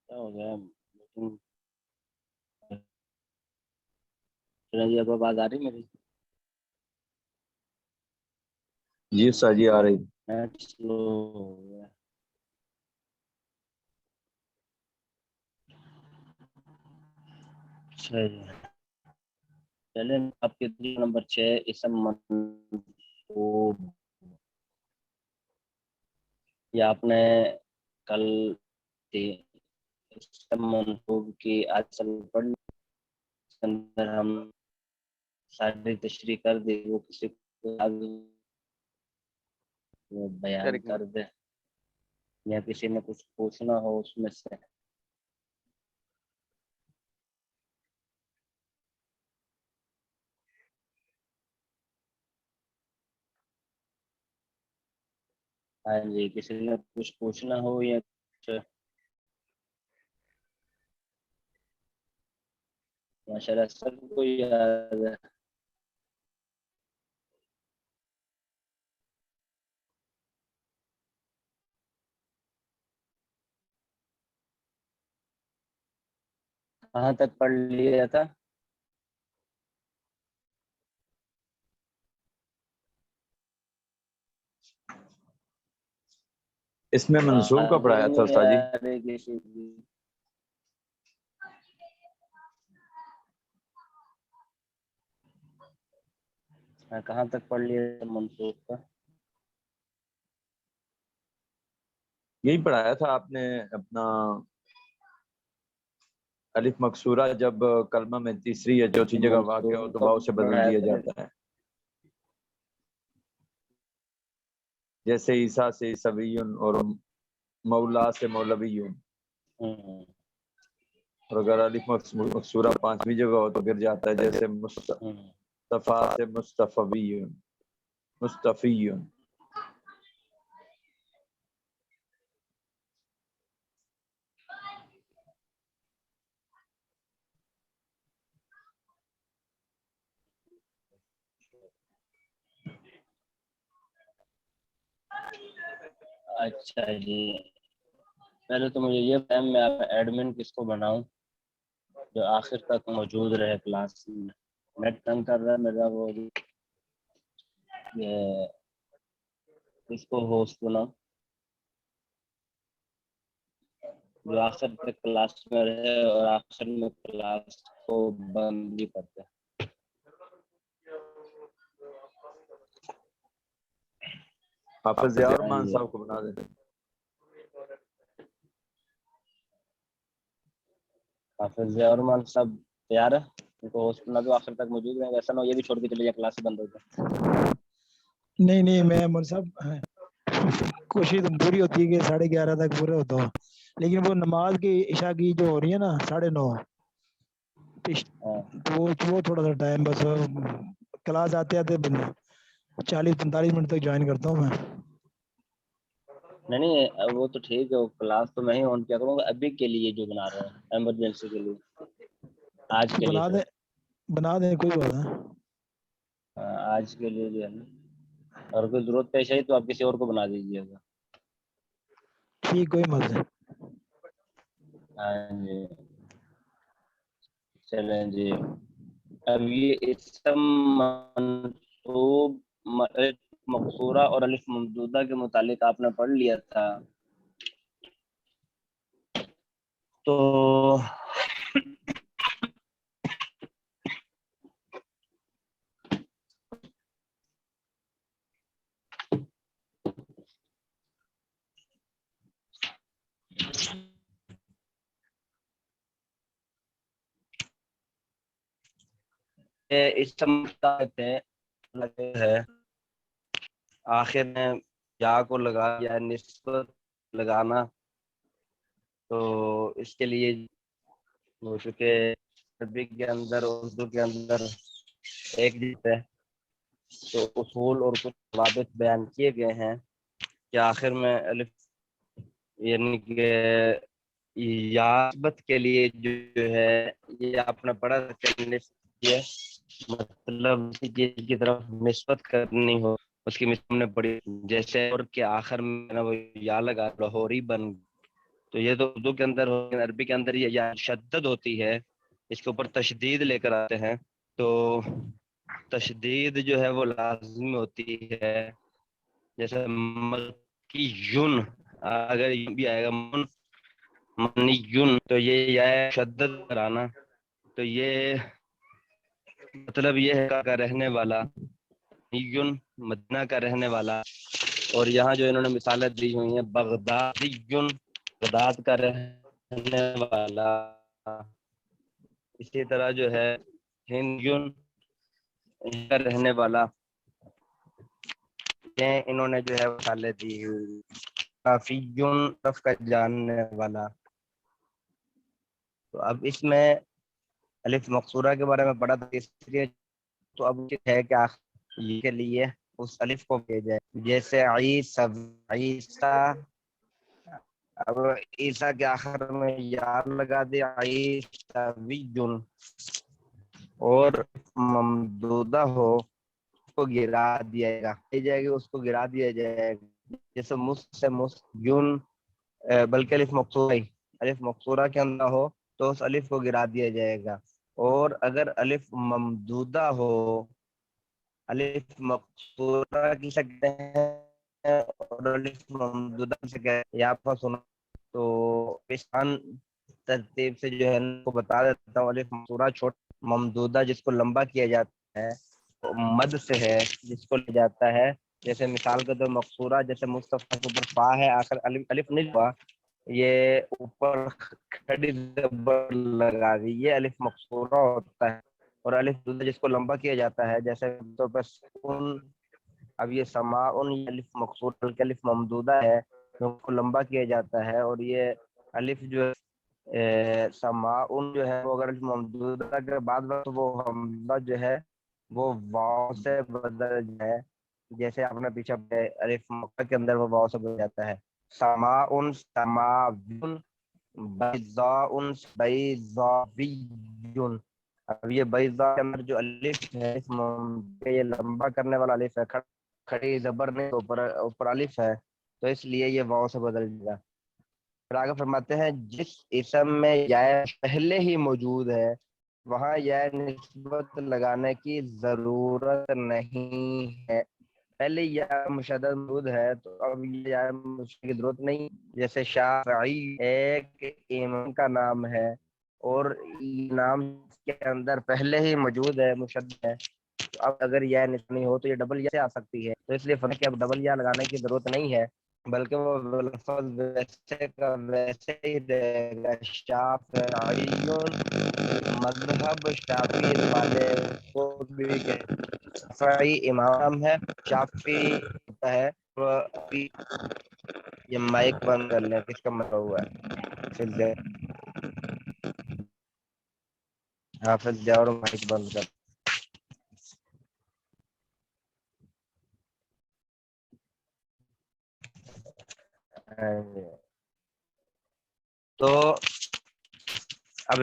کیا ہو گیا لیکن جی اب آواز آ رہی میری؟ جی سر جی آ رہی. نیٹ سلو ہو گیا. اچھا جی چلیں آپ کے نمبر 6 اسم منصوب. یہ آپ نے کل اسم منصوب کی اصل پڑھ لی. اس کے اندر ہم ساری تشریح کر دی, وہ کسی کو وہ بیان شریک میں کر دے یا کسی نے کچھ پوچھنا ہو اس میں سے. ہاں جی کسی نے کچھ پوچھنا ہو یا کچھ. ماشاء اللہ سب کو یاد ہے. کہاں تک پڑھ لیا تھا؟ اس میں منصوب کا پڑھایا تھا استاد جی. کہاں تک پڑھ لیا منصوب کا؟ یہی پڑھایا تھا آپ نے اپنا الف مکسورہ جب کلمہ میں تیسری یا چوتھی جگہ واقع ہو تو واو سے بدل دیا جاتا ہے. جیسے عیسیٰ سے عیسویون اور مولا سے مولویون. اور اگر الف مکسورہ 5ویں جگہ ہو تو گر جاتا ہے جیسے مصطفیٰ سے مصطفیون مصطفیون. اچھا جی، پہلے تو مجھے یہ بتائیں میں آپ ایڈمن کس کو بناؤں جو آخر تک موجود رہے کلاس میں؟ نیٹ تنگ کر رہا ہے میرا، وہ یہ کس کو ہوسٹ بناؤں جو آخر تک کلاس میں رہے اور آخر میں کلاس کو بند بھی کرتے ہیں؟ حافظ ضیاء ہاں الرحمان جی، صاحب کو بنا دیں. حافظ ضیاء الرحمان صاحب تیار ہے؟ ان کو ہوسٹ بنا دو، آخر تک موجود رہیں گے، ایسا نہ ہو یہ بھی چھوڑ کے چلے جائے کلاس ہی بند ہو جائے. نہیں نہیں میں مول صاحب کوشش تو پوری ہوتی ہے کہ 11:30 تک پورے ہوتا ہو، لیکن وہ نماز کی عشاء کی جو ہو رہی ہے نا 9:30 ہاں تو وہ تھوڑا سا ٹائم بس کلاس آتے آتے 40-45 منٹ تک جوائن کرتا ہوں میں. نہیں وہ تو ٹھیک ہے، وہ کلاس تو میں ہی آن کیا کروں گا ابھی کے لیے جو بنا رہے ہیں ایمرجنسی کے لیے، آج کے لیے بنا صرف. دیں بنا دیں کوئی بات نہیں. آج کے لیے جو ہے نا، اور کوئی ضرورت پیش آئی تو آپ کسی اور کو بنا دیجیے گا. ٹھیک کوئی مسئلہ نہیں. ہاں جی چلیں جی. اب یہ اسم منصوب الف مقصورہ اور الف ممدودہ کے متعلق آپ نے پڑھ لیا تھا، تو اسم ہے آخر میں یا کو لگا یا نسبت لگانا، تو اس کے لیے ہو چکے عربی کے اندر اور اردو کے اندر ایک جیسے تو اصول اور کچھ ضوابط بیان کیے گئے ہیں کہ آخر میں الف یعنی کہ یابت کے لیے جو ہے یہ آپ نے پڑھا ہے مطلب کسی چیز کی طرف نسبت کرنی ہو اس کی مثال نے پڑھی، جیسے اور کے آخر میں وہ یا لگا لاہوری بن، تو یہ تو اردو کے اندر عربی کے اندر یہ یا شدت ہوتی ہے، اس کے اوپر تشدید لے کر آتے ہیں، تو تشدید جو ہے وہ لازمی ہوتی ہے، جیسے مکی یون اگر یہ بھی آئے گا منی یون تو یہ یا شدت کرانا، تو یہ مطلب یہ ہے کا رہنے والا، یون مدینہ کا رہنے والا، اور یہاں جو انہوں نے مثالیں دی ہوئی ہیں بغدادی یون بغداد کا رہنے والا، اسی طرح جو ہے ہندیون کا رہنے والا، یہ انہوں نے جو ہے مثالیں دی ہوئی، کافیون طرف کا جاننے والا. تو اب اس میں الف مقصورہ کے بارے میں پڑھا تھا اس لیے، تو اب یہ ہے کہ یہ کے لیے اس الف کو بھیجا ہے، جیسے عیسیٰ اب عیسیٰ کے آخر میں یا لگا دے عیسویٌ، اور ممدودہ ہو اس کو گرا دیا جائے گا اس کو گرا دیا جائے گا، جیسے یون بلکہ الف مقصورہ کے اندر ہو تو اس الف کو گرا دیا جائے گا، اور اگر الف ممدودہ ہو الف مقصورہ کی سکتے ہیں اور الف ممدودہ کی سکتے ہیں، یا آپ سنا تو پشان ترتیب سے جو ہے کو بتا دیتا ہوں. الف مقصورہ چھوٹ ممدودہ جس کو لمبا کیا جاتا ہے مد سے ہے جس کو لے جاتا ہے، جیسے مثال کے طور مقصورہ جیسے مصطفیٰ کے اوپر فا ہے آخر الف نہیں ہوا، یہ اوپر کھڑی زبر لگا دی، یہ الف مقصورہ ہوتا ہے، اور الف جس کو لمبا کیا جاتا ہے جیسے طور پر سکون، اب یہ سماعن الف مقصور بلکہ الف ممدودہ ہے جو کو لمبا کیا جاتا ہے، اور یہ الف جو سماعن جو ہے وہ اگر الف ممدودہ کے بعد وہ حمزہ جو ہے وہ واو سے بدل جائے، جیسے آپ نے پیچھے الف مقصر کے اندر وہ واو سے بدل جاتا ہے، سماعن سماوین بیضاء بیضاویٌ. اب یہ بیضاء کے اندر جو الف ہے یہ لمبا کرنے والا الف ہے، کھڑی زبر نہیں اوپر الف ہے، تو اس لیے یہ واو سے بدل جائے گا. پھر آگے فرماتے ہیں جس اسم میں یا پہلے ہی موجود ہے وہاں یا نسبت لگانے کی ضرورت نہیں ہے. پہلے یا مشدد موجود ہے تو اب یا مشدد کی ضرورت نہیں. جیسے شافعی ایک امام کا نام ہے اور نام کے اندر پہلے ہی موجود ہے مشدد ہے، تو اب اگر یا نہیں ہو تو یہ ڈبل یا سے آ سکتی ہے. تو اس لیے فرق اب ڈبل یا لگانے کی ضرورت نہیں ہے، بلکہ وہ لفظ ویسے کا ویسے ہی رہے گا. شافعی مذہب شافعی والے کو بھی شافعی امام ہے، شافعی ہے. یہ مائک بند کر لیں، کس کا مسئلہ ہوا ہے؟ حافظ جاؤ اور مائک بند کر. تو اب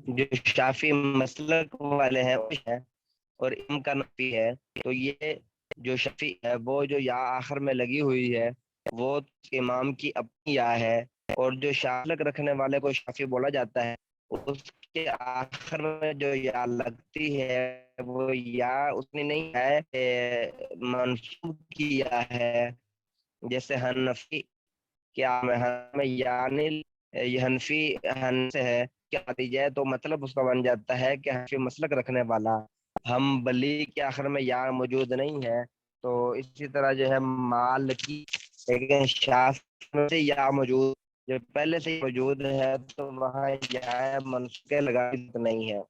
جو شافی مسلک والے ہیں اور ام کا نفی ہے، تو یہ جو شفیع ہے وہ جو یا آخر میں لگی ہوئی ہے وہ امام کی اپنی یا ہے، اور جو شافلک رکھنے والے کو شافی بولا جاتا ہے اس کے آخر میں جو یا لگتی ہے وہ یا اتنی نہیں ہے، منصوب کی یا ہے. جیسے حنفی کیا میں یعنی یہ حنفی ہن سے ہے کیا دی جائے تو مطلب اس کا بن جاتا ہے کہ حنفی مسلک رکھنے والا. ہم بلی کے آخر میں یا موجود نہیں ہے، تو اسی طرح جو ہے مال کی لیکن شاف سے یا موجود جو پہلے سے موجود ہے تو وہاں یا منصوبے لگا نہیں ہے.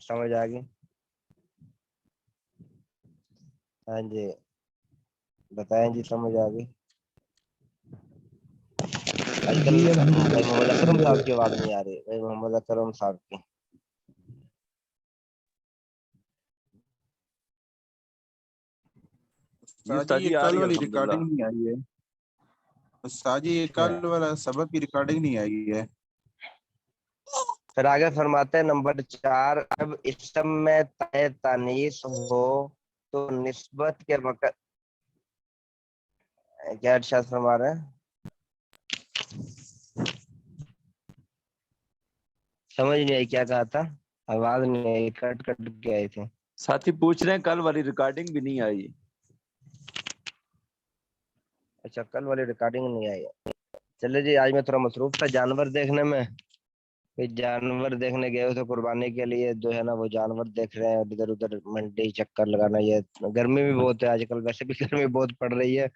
سمجھ آ گئی؟ ہاں جی بتائیں جی، سمجھ آ گئی؟ آج کل جی الحمدللہ بھائی محمد اکرم سمجھ صاحب آئی. کی آواز نہیں آ رہی. بھائی محمد اکرم صاحب کی جی استاد جی استاد یہ جی آ کل رہی ہے والی الحمدللہ. ریکارڈنگ نہیں آئی ہے. استاد جی یہ کل والا سبق کی ریکارڈنگ نہیں آئی ہے. پھر آگے فرماتے ہیں نمبر 4 اب اسم میں تانیث ہو تو نسبت کے وقت کیا ارشاد فرما رہے ہیں؟ سمجھ نہیں آئی کیا کہا تھا، آواز نہیں آئی، کٹ کٹ کے آئی تھی. ساتھی پوچھ رہے ہیں کل والی ریکارڈنگ بھی نہیں آئی. اچھا کل والی ریکارڈنگ نہیں آئی. چلے جی آج میں تھوڑا مصروف تھا جانور دیکھنے میں، پھر جانور دیکھنے گئے تھے قربانی کے لیے، جو ہے نا وہ جانور دیکھ رہے ہیں ادھر ادھر منڈی چکر لگانا. یہ گرمی بھی بہت ہے آج کل، ویسے بھی گرمی بہت پڑ رہی ہے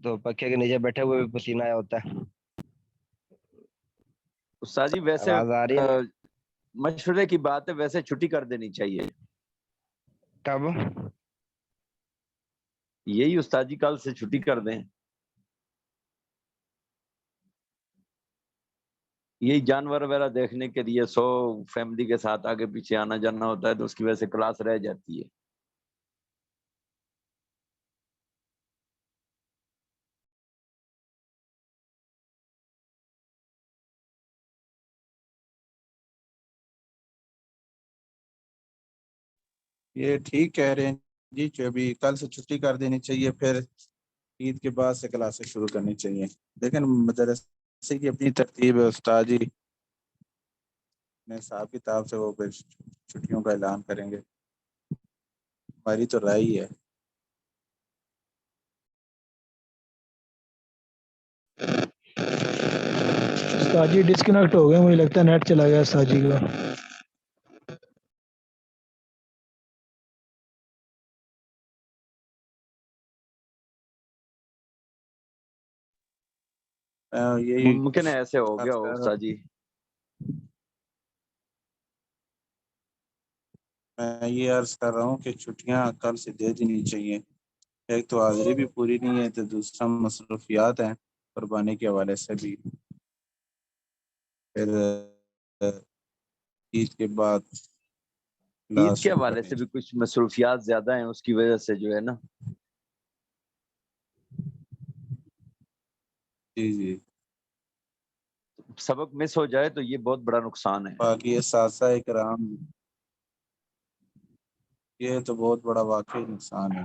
تو پنکھے کے نیچے بیٹھے ہوئے بھی پسینہ آیا ہوتا ہے. استاد جی ویسے آواز آ رہی ہے نا؟ مشورے کی بات ہے، ویسے چھٹی کر دینی چاہیے. کب؟ یہی استاد جی کل سے چھٹی کر دیں. یہی جانور وغیرہ دیکھنے کے لیے فیملی کے ساتھ آگے پیچھے آنا جانا ہوتا ہے تو اس کی وجہ سے کلاس رہ جاتی ہے. یہ ٹھیک کہہ رہے ہیں جی کہ ابھی کل سے چھٹی کر دینی چاہیے، پھر عید کے بعد سے کلاسیں شروع کرنی چاہیے. لیکن مدرسے کی اپنی ترتیب ہے استاد جی، اپنے حساب کتاب سے وہ پھر چھٹیوں کا اعلان کریں گے. ہماری تو رائے ہی ہے. استاد جی ڈسکنیکٹ ہو گئے، مجھے لگتا ہے نیٹ چلا گیا استاد جی کا. یہی ممکن ہے ایسے ہو گیا عرض ہو کر رہا استاد ہوں، جی. میں یہ عرض کر رہا ہوں کہ چھٹیاں کل سے دے دینی چاہیے. ایک تو حاضری بھی پوری نہیں ہے، تو دوسرا مصروفیات ہیں قربانی کے حوالے سے بھی. پھر عید کے بعد عید کلاس کے شروع حوالے کرنی سے بھی چاہیے. کچھ مصروفیات زیادہ ہیں، اس کی وجہ سے جو ہے نا. جی جی. سبق مس ہو جائے تو یہ بہت بڑا نقصان ہے. باقی اساتذہ کرام، یہ تو بہت بڑا واقعی نقصان ہے.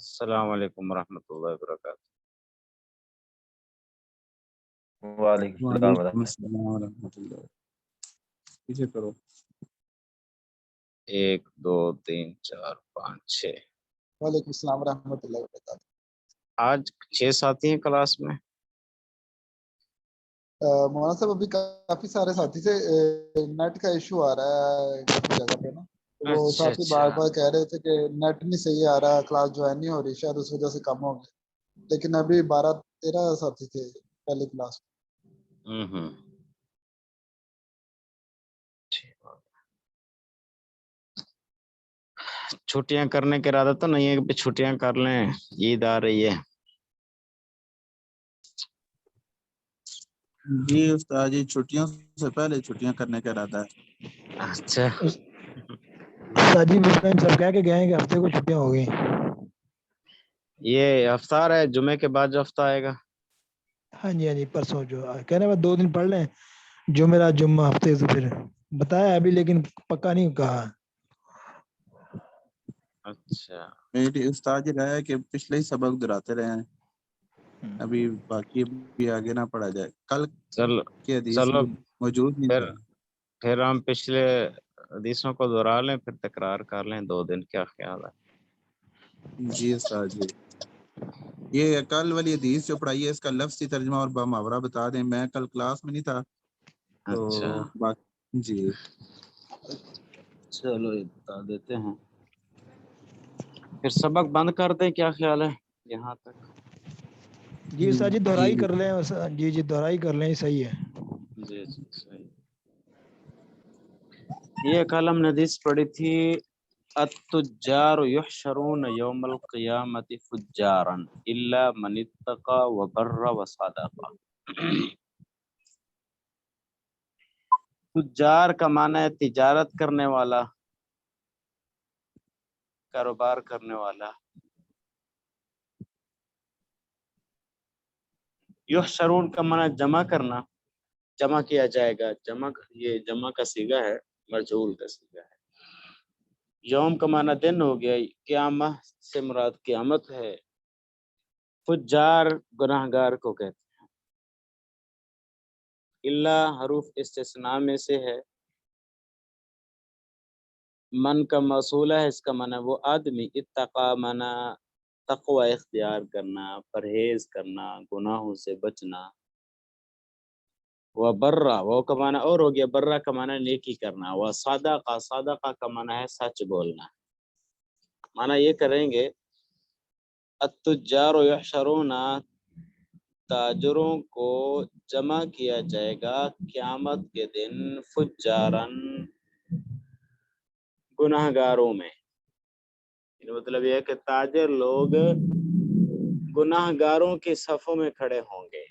السلام علیکم ورحمۃ اللہ وبرکاتہ. وعلیکم السلام وعلیکم ورحمۃ السلام ورحمۃ اللہ. پیچھے کرو. 1 2 3 4 5 6. وعلیکم السلام ورحمۃ اللہ وبرکاتہ. آج 6 ساتھی ہیں کلاس میں. مولانا صاحب ابھی کافی سارے ساتھی سے نیٹ کا ایشو آ رہا ہے کافی جگہ پہ نا. وہ اچھا ساتھی اچھا. بار بار کہہ رہے تھے کہ نیٹ نہیں صحیح آ رہا, کلاس جوائن نہیں ہو رہی, شاید اس وجہ سے کم ہو گئے. لیکن ابھی 12-13 ساتھی تھے پہلی کلاس میں. ہوں. چھٹیاں کرنے کا ارادہ تو نہیں ہے کہ چھٹیاں کر لیں, عید آ رہی ہے. جی استاد جی, چھٹیوں سے پہلے چھٹیاں کرنے کا ارادہ ہے. اچھا. ساجد ابراہیم صاحب کہہ کے گئے ہیں کہ ہفتے کو چھٹیاں ہو گئی. یہ افطار ہے, جمعے کے بعد جو ہفتہ آئے گا. ہاں جی پرسوں جو کہہ رہے ہیں 2 دن پڑھ لیں, جمعرات جمعہ ہفتے سے پھر بتایا ابھی لیکن پکا نہیں کہا. اچھا. میری استاد جی رہا ہے کہ پچھلے ہی سبق دہراتے رہے ہیں, ابھی باقی بھی آگے نہ پڑھا جائے. کل چلو کی حدیث چلو موجود نہیں تھا. پھر ہم پچھلے حدیثوں کو دہرا لیں, پھر تکرار کر لیں 2 دن. کیا خیال ہے؟ جی استاد جی, یہ کل والی حدیث جو پڑھائی ہے اس کا لفظی ترجمہ اور بامحاورہ بتا دیں. میں کل کلاس میں نہیں تھا اچھا تو جی چلو یہ بتا دیتے ہیں, پھر سبق بند کر دیں. کیا خیال ہے یہاں تک؟ جی ساجد جی دہرائی کر لیں. جی دہرائی کر لیں, صحیح ہے. جی صحیح. یہ کل ہم نے حدیث پڑھی تھی, التجار یحشرون یوم القیامت فجارا الا من اتقى وبر وصدق. تجار کا معنی ہے تجارت کرنے والا, کاروبار کرنے والا. یحشرون کا معنی جمع کرنا, جمع کیا جائے گا. یہ جمع کا صیغہ ہے, مجہول کا صیغہ ہے. یوم کا معنی دن ہو گیا, قیامت سے مراد قیامت ہے. فجار گناہگار کو کہتے ہیں. اللہ حروف استثناء میں سے ہے. من کا موصول ہے, اس کا معنی وہ آدمی. اتقا معنی تقوی اختیار کرنا, پرہیز کرنا, گناہوں سے بچنا. وہ برا, وہ کا معنی اور ہو گیا, برا کا معنی نیکی کرنا. وہ صادقہ, صادقہ کا معنی ہے سچ بولنا. معنی یہ کریں گے, التجار یحشرون, تاجروں کو جمع کیا جائے گا قیامت کے دن, فجارن, گناہگاروں میں. مطلب یہ ہے کہ تاجر لوگ گناہگاروں کے صفوں میں کھڑے ہوں گے.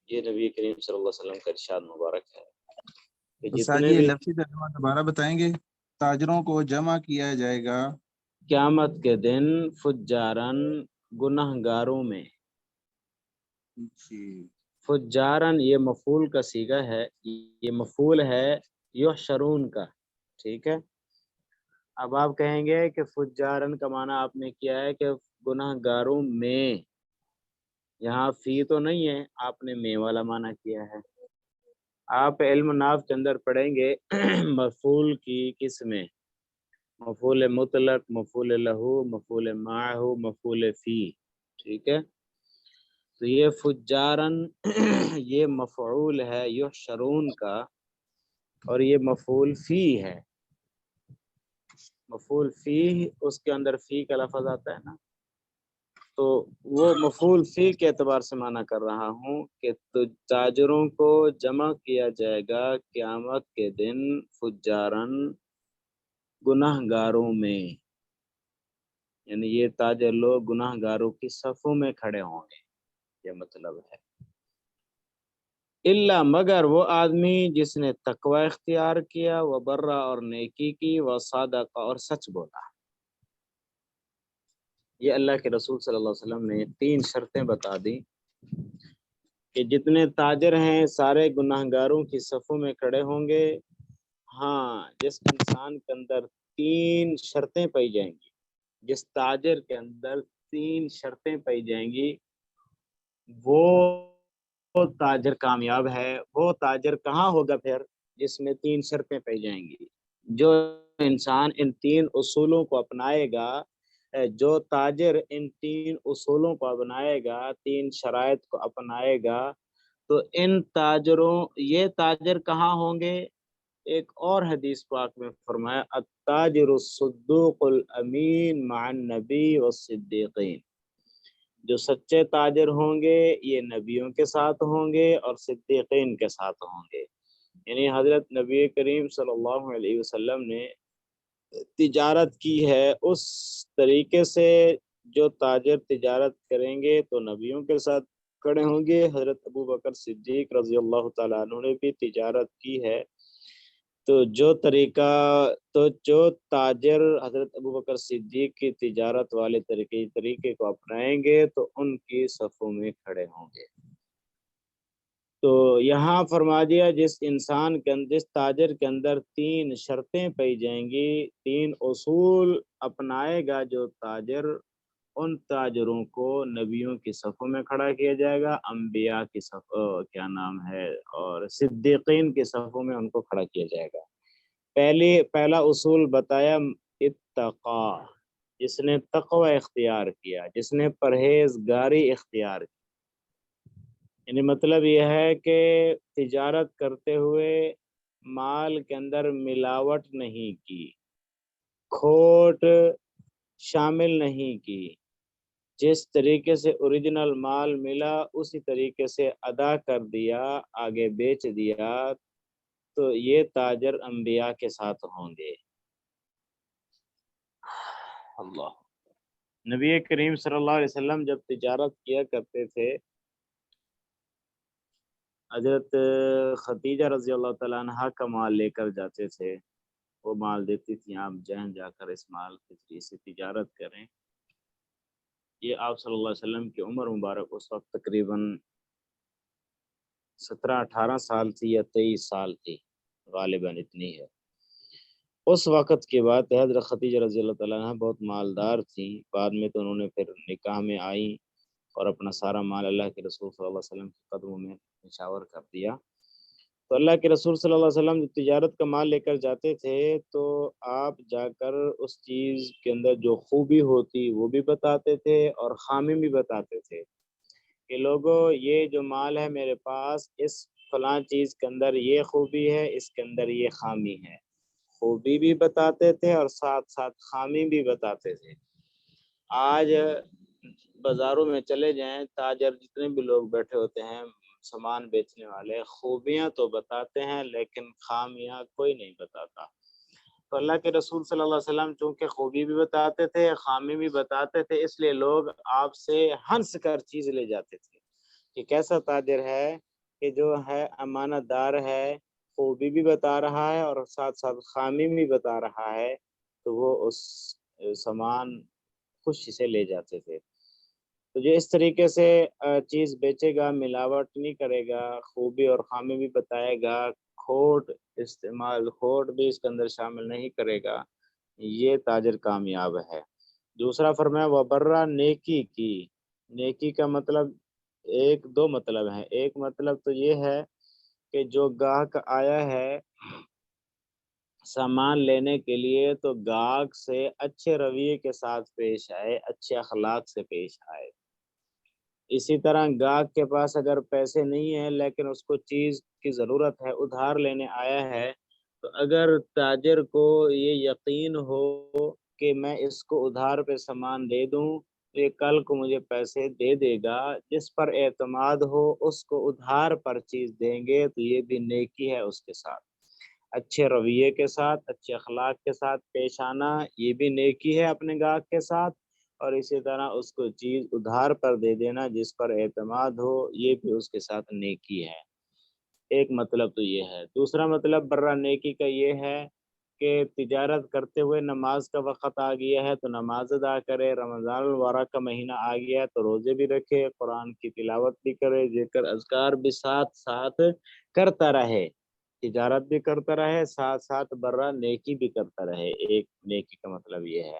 یہ نبی کریم صلی اللہ علیہ وسلم کا ارشاد مبارک ہے کہ استاد جتنے جی بھی لفظی ترجمہ دوبارہ بتائیں گے. تاجروں کو جمع کیا جائے گا قیامت کے دن فجارن, گناہگاروں میں. جی فجارن یہ مفعول کا صیغہ ہے, یہ مفعول ہے یحشرون کا. ٹھیک ہے. اب آپ کہیں گے کہ فجارن کا معنی آپ نے کیا ہے کہ گناہگاروں میں, یہاں فی تو نہیں ہے, آپ نے میں والا معنی کیا ہے. آپ علم ناف کے اندر پڑھیں گے مفعول کی قسمیں, مفعول مطلق, مفعول لہو, مفعول معہ, مفعول فی. ٹھیک ہے. تو یہ فجارن یہ مفعول ہے یحشرون کا, اور یہ مفعول فی ہے. مفعول فی, اس کے اندر فی کا لفظ آتا ہے نا, تو وہ مفعول فی کے اعتبار سے معنی کر رہا ہوں کہ تاجروں کو جمع کیا جائے گا قیامت کے دن فجارن, گناہگاروں میں. یعنی یہ تاجر لوگ گناہگاروں کی صفوں میں کھڑے ہوں گے, یہ مطلب ہے. اللہ مگر وہ آدمی جس نے تقوی اختیار کیا, وہ برا اور نیکی کی, وہ صادق اور سچ بولا. یہ اللہ کے رسول صلی اللہ علیہ وسلم نے 3 شرطیں بتا دی کہ جتنے تاجر ہیں سارے گناہگاروں کی صفوں میں کھڑے ہوں گے. ہاں, جس انسان کے اندر 3 شرطیں پائی جائیں گی, جس تاجر کے اندر 3 شرطیں پائی جائیں گی وہ تاجر کامیاب ہے۔ وہ تاجر کہاں ہوگا پھر جس میں 3 شرطیں پائی جائیں گی؟ جو انسان ان 3 اصولوں کو اپنائے گا، جو تاجر ان 3 اصولوں کو اپنائے گا، 3 شرائط کو اپنائے گا، تو ان تاجروں، یہ تاجر کہاں ہوں گے؟ ایک اور حدیث پاک میں فرمایا التاجر الصدوق الامین مع النبی والصدیقین، جو سچے تاجر ہوں گے یہ نبیوں کے ساتھ ہوں گے اور صدیقین کے ساتھ ہوں گے۔ یعنی حضرت نبی کریم صلی اللہ علیہ وسلم نے تجارت کی ہے اس طریقے سے، جو تاجر تجارت کریں گے تو نبیوں کے ساتھ کھڑے ہوں گے۔ حضرت ابو بکر صدیق رضی اللہ تعالیٰ عنہ نے بھی تجارت کی ہے، تو جو تاجر حضرت ابو بکر صدیق کی تجارت والے طریقے کو اپنائیں گے تو ان کی صفوں میں کھڑے ہوں گے۔ تو یہاں فرما دیا جس تاجر کے اندر 3 شرطیں پائی جائیں گی، 3 اصول اپنائے گا جو تاجر، ان تاجروں کو نبیوں کی صفوں میں کھڑا کیا جائے گا، انبیاء کی صفوں اور صدیقین کی صفوں میں ان کو کھڑا کیا جائے گا۔ پہلا اصول بتایا اتقا، جس نے تقوی اختیار کیا، جس نے پرہیزگاری اختیار کی، یعنی مطلب یہ ہے کہ تجارت کرتے ہوئے مال کے اندر ملاوٹ نہیں کی، کھوٹ شامل نہیں کی، جس طریقے سے اوریجنل مال ملا اسی طریقے سے ادا کر دیا، آگے بیچ دیا، تو یہ تاجر انبیاء کے ساتھ ہوں گے۔ اللہ، نبی کریم صلی اللہ علیہ وسلم جب تجارت کیا کرتے تھے، حضرت خدیجہ رضی اللہ تعالیٰ عنہ کا مال لے کر جاتے تھے، وہ مال دیتی تھی آپ جا کر اس مال کے ذریعے سے تجارت کریں۔ یہ آپ صلی اللہ علیہ وسلم کی عمر مبارک اس وقت تقریباً 17-18 سال تھی یا 23 سال تھی، غالباً اتنی ہے۔ اس وقت کے بعد حضرت خدیجہ رضی اللہ تعالیٰ عنہ بہت مالدار تھیں، بعد میں تو انہوں نے پھر نکاح میں آئیں اور اپنا سارا مال اللہ کے رسول صلی اللہ علیہ وسلم کے قدموں میں نچھاور کر دیا۔ تو اللہ کے رسول صلی اللہ علیہ وسلم جب تجارت کا مال لے کر جاتے تھے تو آپ جا کر اس چیز کے اندر جو خوبی ہوتی وہ بھی بتاتے تھے اور خامی بھی بتاتے تھے کہ لوگوں یہ جو مال ہے میرے پاس، اس فلاں چیز کے اندر یہ خوبی ہے، اس کے اندر یہ خامی ہے، خوبی بھی بتاتے تھے اور ساتھ ساتھ خامی بھی بتاتے تھے۔ آج بازاروں میں چلے جائیں، تاجر جتنے بھی لوگ بیٹھے ہوتے ہیں، سامان بیچنے والے، خوبیاں تو بتاتے ہیں لیکن خامیاں کوئی نہیں بتاتا۔ تو اللہ کے رسول صلی اللہ علیہ وسلم چونکہ خوبی بھی بتاتے تھے، خامی بھی بتاتے تھے، اس لیے لوگ آپ سے ہنس کر چیز لے جاتے تھے کہ کیسا تاجر ہے کہ جو ہے امانت دار ہے، خوبی بھی بتا رہا ہے اور ساتھ ساتھ خامی بھی بتا رہا ہے، تو وہ اس سامان خوشی سے لے جاتے تھے۔ تو جو اس طریقے سے چیز بیچے گا، ملاوٹ نہیں کرے گا، خوبی اور خامی بھی بتائے گا، کھوٹ بھی اس کے اندر شامل نہیں کرے گا، یہ تاجر کامیاب ہے۔ دوسرا فرمایا وبرہ نیکی کی۔ نیکی کا مطلب دو مطلب ہے۔ ایک مطلب تو یہ ہے کہ جو گاہک آیا ہے سامان لینے کے لیے تو گاہک سے اچھے رویے کے ساتھ پیش آئے، اچھے اخلاق سے پیش آئے۔ اسی طرح گاہک کے پاس اگر پیسے نہیں ہیں لیکن اس کو چیز کی ضرورت ہے، ادھار لینے آیا ہے، تو اگر تاجر کو یہ یقین ہو کہ میں اس کو ادھار پہ سامان دے دوں تو یہ کل کو مجھے پیسے دے دے گا، جس پر اعتماد ہو اس کو ادھار پر چیز دیں گے، تو یہ بھی نیکی ہے اس کے ساتھ۔ اچھے رویے کے ساتھ، اچھے اخلاق کے ساتھ پیش آنا، یہ بھی نیکی ہے اپنے گاہک کے ساتھ، اور اسی طرح اس کو چیز ادھار پر دے دینا جس پر اعتماد ہو، یہ بھی اس کے ساتھ نیکی ہے۔ ایک مطلب تو یہ ہے۔ دوسرا مطلب برہ نیکی کا یہ ہے کہ تجارت کرتے ہوئے نماز کا وقت آ گیا ہے تو نماز ادا کرے، رمضان المبارک کا مہینہ آ گیا ہے تو روزے بھی رکھے، قرآن کی تلاوت بھی کرے، ذکر اذکار بھی ساتھ ساتھ کرتا رہے، تجارت بھی کرتا رہے، ساتھ ساتھ برہ نیکی بھی کرتا رہے۔ ایک نیکی کا مطلب یہ ہے۔